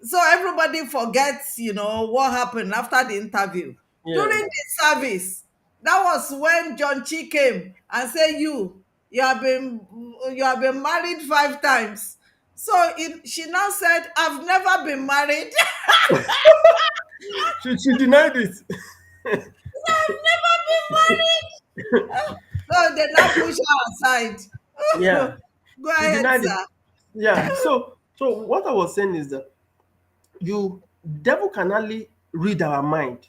[SPEAKER 1] So everybody forgets, what happened after the interview.
[SPEAKER 2] yeah.
[SPEAKER 1] During the service, that was when John Chi came and said, you have been married 5 times. So she now said, I've never been married.
[SPEAKER 2] She denied it.
[SPEAKER 1] I've never been married. So they now push her aside.
[SPEAKER 2] Yeah,
[SPEAKER 1] Go
[SPEAKER 2] she
[SPEAKER 1] ahead,
[SPEAKER 2] denied it.
[SPEAKER 1] sir.
[SPEAKER 2] Yeah. So what I was saying is that you devil can only read our mind.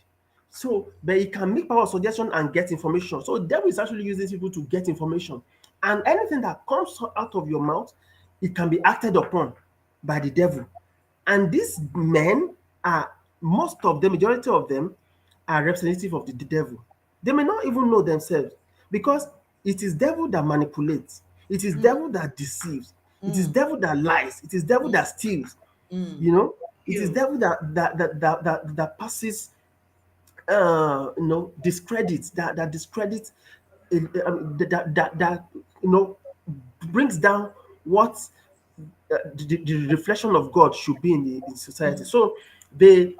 [SPEAKER 2] So but he can make power of suggestion and get information. So devil is actually using people to get information. And anything that comes out of your mouth, it can be acted upon by the devil. And these men are, most of them, majority of them, are representative of the devil. They may not even know themselves, because it is devil that manipulates, it is
[SPEAKER 1] Mm,
[SPEAKER 2] devil that deceives, it is
[SPEAKER 1] mm,
[SPEAKER 2] devil that lies, it is devil
[SPEAKER 1] mm,
[SPEAKER 2] that steals.
[SPEAKER 1] mm.
[SPEAKER 2] You know, it is
[SPEAKER 1] You.
[SPEAKER 2] devil that passes discredits, that discredits, that brings down what the reflection of God should be in society. So they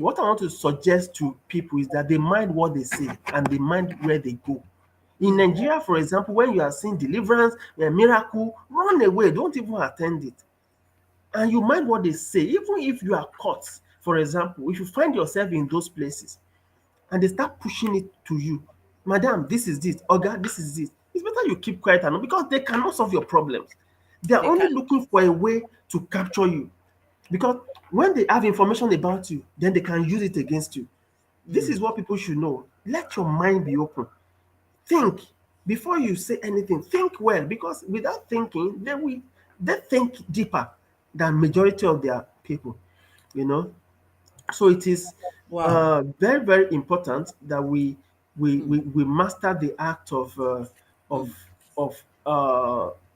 [SPEAKER 2] what I want to suggest to people is that they mind what they say and they mind where they go. In Nigeria, for example, when you are seeing deliverance, a miracle, run away, don't even attend it. And you mind what they say, even if you are caught. For example, if you find yourself in those places and they start pushing it to you, madam, this is this, oga, this is this. It's better you keep quiet and because they cannot solve your problems. They are
[SPEAKER 1] They can.
[SPEAKER 2] only looking for a way to capture you. Because when they have information about you, then they can use it against you. This is what people should know. Let your mind be open. Think before you say anything. Think well, because without thinking, they think deeper than majority of their people. You know, so it is
[SPEAKER 1] Wow.
[SPEAKER 2] very very important that we master the act of of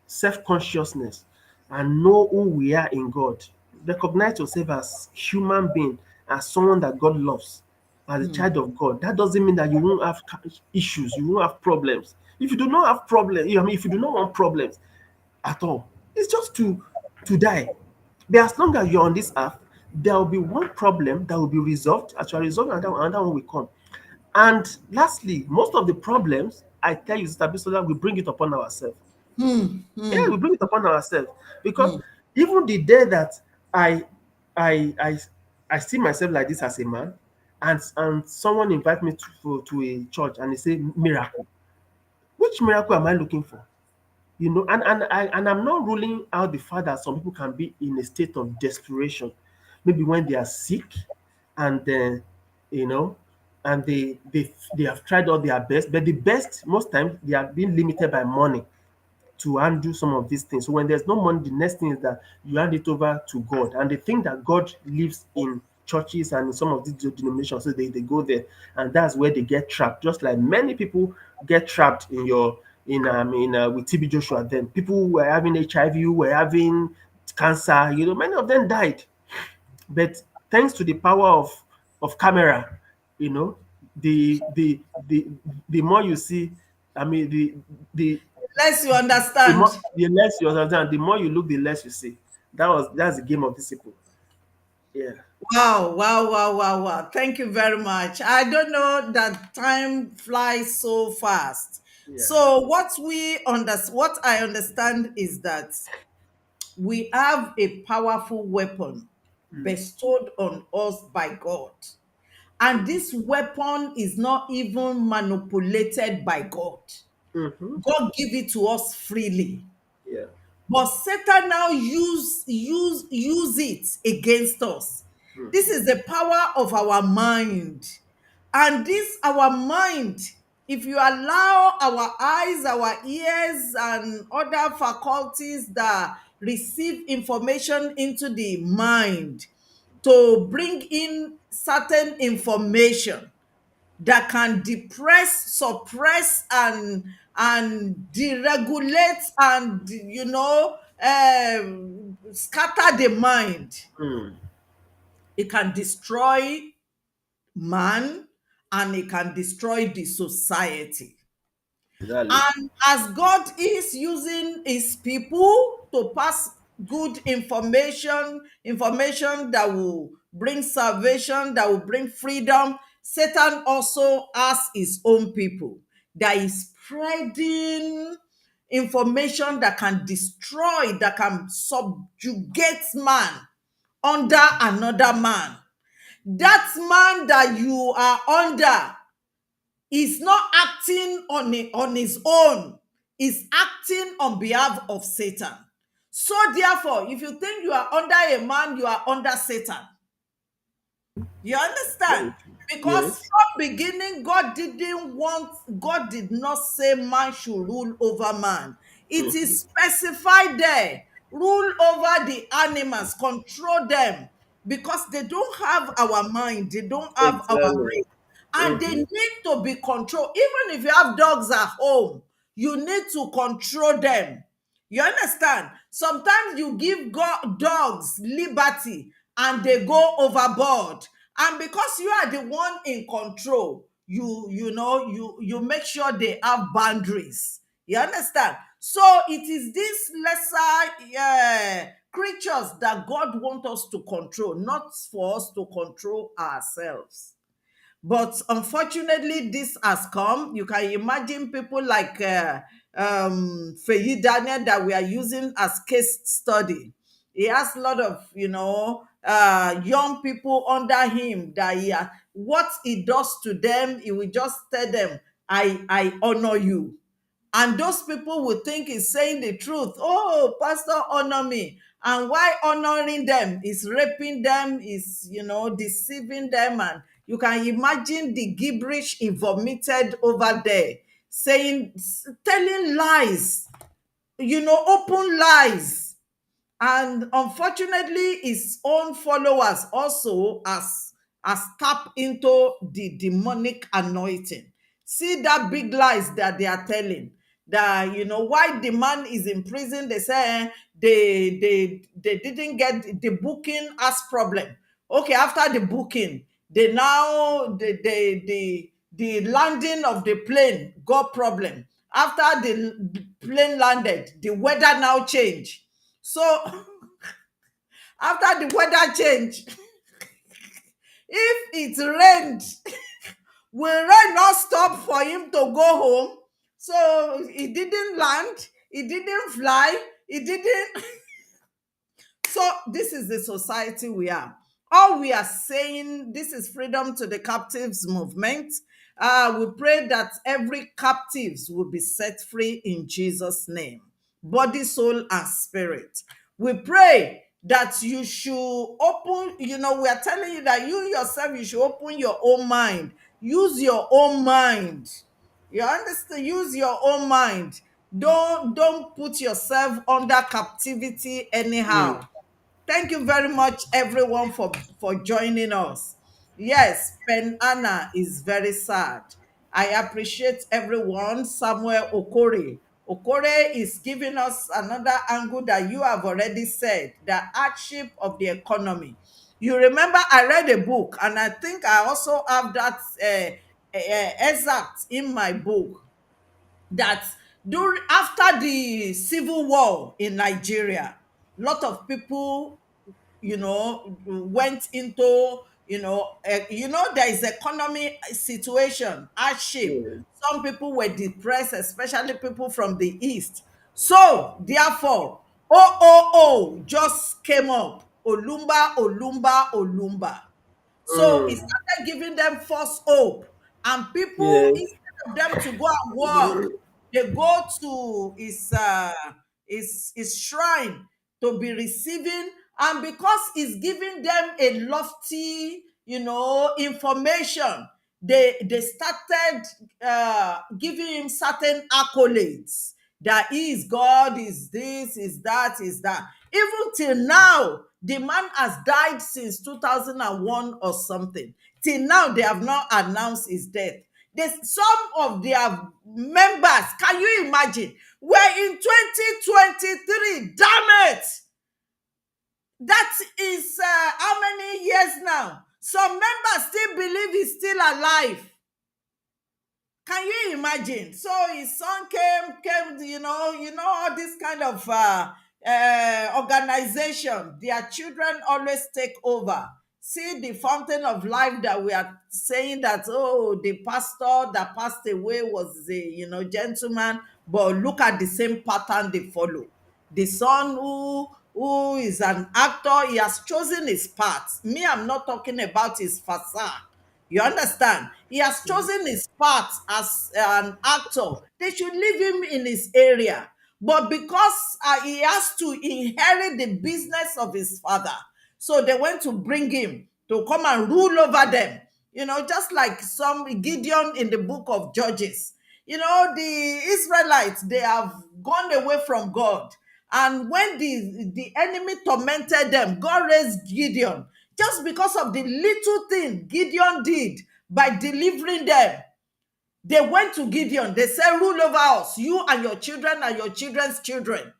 [SPEAKER 2] self consciousness and know who we are in God. Recognize yourself as human being, as someone that God loves, as a child of God. That doesn't mean that you won't have issues, you won't have problems. If you do not have problems, I mean, if you do not want problems at all, it's just to die. But as long as you're on this earth, there will be one problem that will be resolved. As you are resolved, another one will come. And lastly, most of the problems, I tell you, Sister Bisola, we bring it upon ourselves. Yeah, we bring it upon ourselves. Because even the day that I I I I see myself like this as a man, and someone invite me to a church and they say miracle. Which miracle am I looking for? And I'm not ruling out the fact that some people can be in a state of desperation, maybe when they are sick, and then you know and they have tried all their best, but the best most times they are being limited by money to undo some of these things. So when there's no money, the next thing is that you hand it over to God. And they think that God lives in churches and in some of these denominations. So they go there. And that's where they get trapped. Just like many people get trapped with TB Joshua then. People who were having HIV, who were having cancer, many of them died. But thanks to the power of camera, you know, the the more you see, I mean the
[SPEAKER 1] Less you
[SPEAKER 2] the more
[SPEAKER 1] understand.
[SPEAKER 2] the less you understand, the more you look, the less you see. That's the game of discipline. Yeah.
[SPEAKER 1] Wow, wow, wow, wow, wow. Thank you very much. I don't know that time flies so fast.
[SPEAKER 2] Yeah.
[SPEAKER 1] So what I understand is that we have a powerful weapon bestowed on us by God. And this weapon is not even manipulated by God.
[SPEAKER 2] Mm-hmm.
[SPEAKER 1] God give it to us freely.
[SPEAKER 2] Yeah.
[SPEAKER 1] But Satan now use it against us. This is the power of our mind. And this our mind, if you allow our eyes, our ears, and other faculties that receive information into the mind to bring in certain information that can depress, suppress, and deregulate, and scatter the mind.
[SPEAKER 2] Mm.
[SPEAKER 1] It can destroy man, and it can destroy the society.
[SPEAKER 2] Exactly.
[SPEAKER 1] And as God is using his people to pass good information that will bring salvation, that will bring freedom, Satan also has his own people that is spreading information that can destroy, that can subjugate man under another man. That man that you are under is not acting on his own, is acting on behalf of Satan. So therefore, if you think you are under a man, you are under Satan. You understand?
[SPEAKER 2] Very true.
[SPEAKER 1] Because
[SPEAKER 2] Yes.
[SPEAKER 1] from beginning, God did not say man should rule over man. It
[SPEAKER 2] Mm-hmm.
[SPEAKER 1] is specified there. Rule over the animals, control them, because they don't have our mind, they don't have our
[SPEAKER 2] Exactly.
[SPEAKER 1] brain, and they
[SPEAKER 2] Mm-hmm.
[SPEAKER 1] need to be controlled. Even if you have dogs at home, you need to control them. You understand? Sometimes you give dogs liberty and they go overboard. And because you are the one in control, you make sure they have boundaries. You understand? So it is this lesser creatures that God wants us to control, not for us to control ourselves. But unfortunately, this has come. You can imagine people like Feyi that we are using as case study. He has a lot of, young people under him that what he does to them, he will just tell them, I honor you. And those people will think he's saying the truth. Oh, pastor, honor me. And why honoring them is raping them, is, deceiving them. And you can imagine the gibberish he vomited over there, saying, telling lies, open lies. And unfortunately, his own followers also as tap into the demonic anointing. See that big lies that they are telling, that why the man is in prison. They say they didn't get the booking, as problem. Okay, after the booking, they now the landing of the plane got problem. After the plane landed, the weather now change. So after the weather change, if it rained, will rain not stop for him to go home? So he didn't land, he didn't fly, he didn't. So this is the society we are. All we are saying, this is freedom to the captives movement. We pray that every captives will be set free in Jesus' name, body, soul, and spirit. We pray that you should open, we are telling you that you yourself, you should open your own mind. Use your own mind. You understand? Use your own mind. Don't put yourself under captivity
[SPEAKER 2] Mm.
[SPEAKER 1] anyhow. Thank you very much, everyone, for joining us. Yes, Pen Anna is very sad. I appreciate everyone. Samuel Okore. Okore is giving us another angle that you have already said, the hardship of the economy. You remember I read a book, and I think I also have that exact in my book, that after the civil war in Nigeria, a lot of people, went into, there is economy situation, hardship.
[SPEAKER 2] Mm.
[SPEAKER 1] Some people were depressed, especially people from the east. So therefore, just came up. Olumba, Olumba, Olumba. So he
[SPEAKER 2] Mm.
[SPEAKER 1] started giving them false hope. And people,
[SPEAKER 2] Yes.
[SPEAKER 1] instead of them to go and work, they go to his shrine to be receiving. And because he's giving them a lofty, information, they started giving him certain accolades, that he is God, is this, is that, is that. Even till now, the man has died since 2001 or something. Till now, they have not announced his death. Some of their members, can you imagine, were in 2023. Damn it! That is how many years now? Some members still believe he's still alive. Can you imagine? So his son came, all this kind of organization. Their children always take over. See the fountain of life that we are saying that, oh, the pastor that passed away was a, gentleman, but look at the same pattern they follow. The son who is an actor, he has chosen his path. Me, I'm not talking about his facade. You understand? He has chosen his path as an actor. They should leave him in his area. But because he has to inherit the business of his father, so they went to bring him to come and rule over them. Just like some Gideon in the book of Judges. The Israelites, they have gone away from God. And when the enemy tormented them, God raised Gideon just because of the little thing Gideon did by delivering them. They went to Gideon. They said, rule over us, you and your children and your children's children.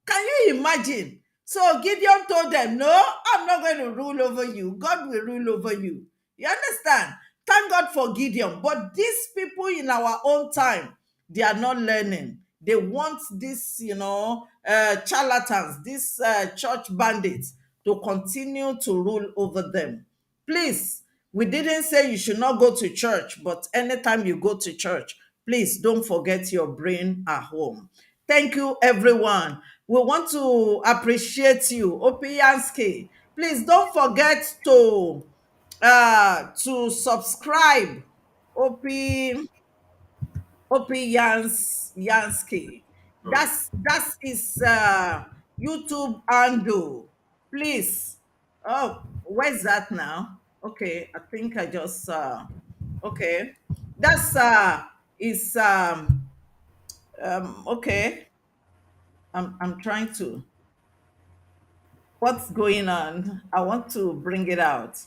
[SPEAKER 1] Can you imagine? So Gideon told them, no, I'm not going to rule over you. God will rule over you. You understand? Thank God for Gideon. But these people in our own time, they are not learning. They want this, charlatans, these church bandits to continue to rule over them. Please, we didn't say you should not go to church, but anytime you go to church, please don't forget your brain at home. Thank you, everyone. We want to appreciate you. Opiansky, please don't forget to subscribe. Opi Yansky. That's his YouTube handle. Please. Oh, where's that now? Okay, I think I just okay. That's is okay. I'm trying to, what's going on? I want to bring it out.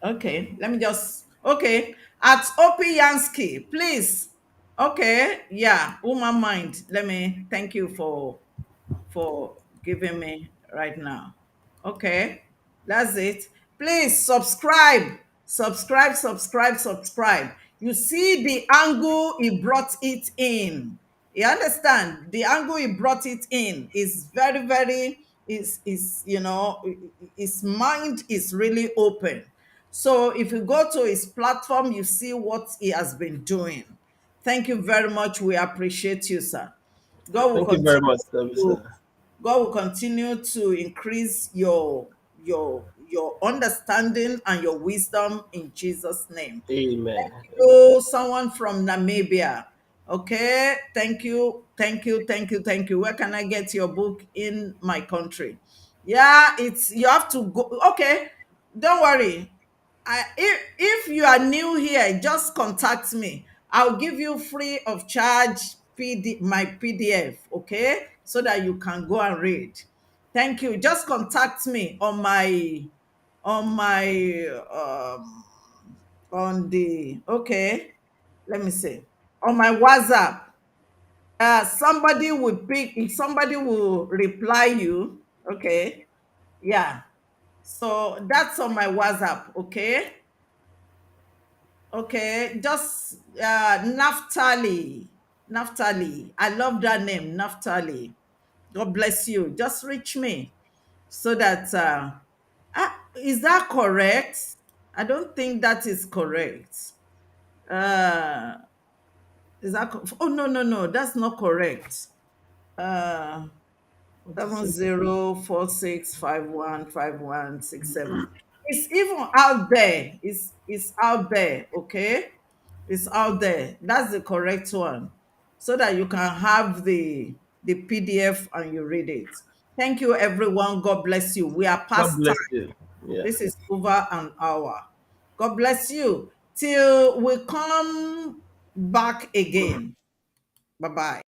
[SPEAKER 1] Okay, let me just, okay. At Opie Yansky, please. Okay, yeah, woman mind. Let me thank you for giving me right now. Okay, that's it. Please subscribe, subscribe. You see the angle he brought it in. You understand? The angle he brought it in is very, very, is his mind is really open. So if you go to his platform, you see what he has been doing. Thank you very much. We appreciate you, sir. God will
[SPEAKER 2] Thank you very
[SPEAKER 1] continue
[SPEAKER 2] much,
[SPEAKER 1] to
[SPEAKER 2] sir.
[SPEAKER 1] God will continue to increase your understanding and your wisdom in Jesus' name.
[SPEAKER 2] Amen.
[SPEAKER 1] Thank you, someone from Namibia. Okay, thank you. Where can I get your book in my country? Yeah, it's you have to go. Okay, don't worry. If you are new here, just contact me. I'll give you free of charge my PDF, okay, so that you can go and read. Thank you. Just contact me on my on the okay. Let me see, on my WhatsApp. Somebody will pick. Somebody will reply you. Okay, yeah. So that's on my WhatsApp. Okay. Okay, just Naphtali. Naphtali. I love that name, Naphtali. God bless you. Just reach me so that is that correct? I don't think that is correct. Uh is that oh, no, that's not correct. Uh 7046515167. It's even out there. It's out there, okay? It's out there. That's the correct one. So that you can have the PDF and you read it. Thank you, everyone. God bless you. We are
[SPEAKER 2] God
[SPEAKER 1] past
[SPEAKER 2] bless
[SPEAKER 1] time.
[SPEAKER 2] you. Yeah.
[SPEAKER 1] This is over an hour. God bless you. Till we come back again. Bye bye.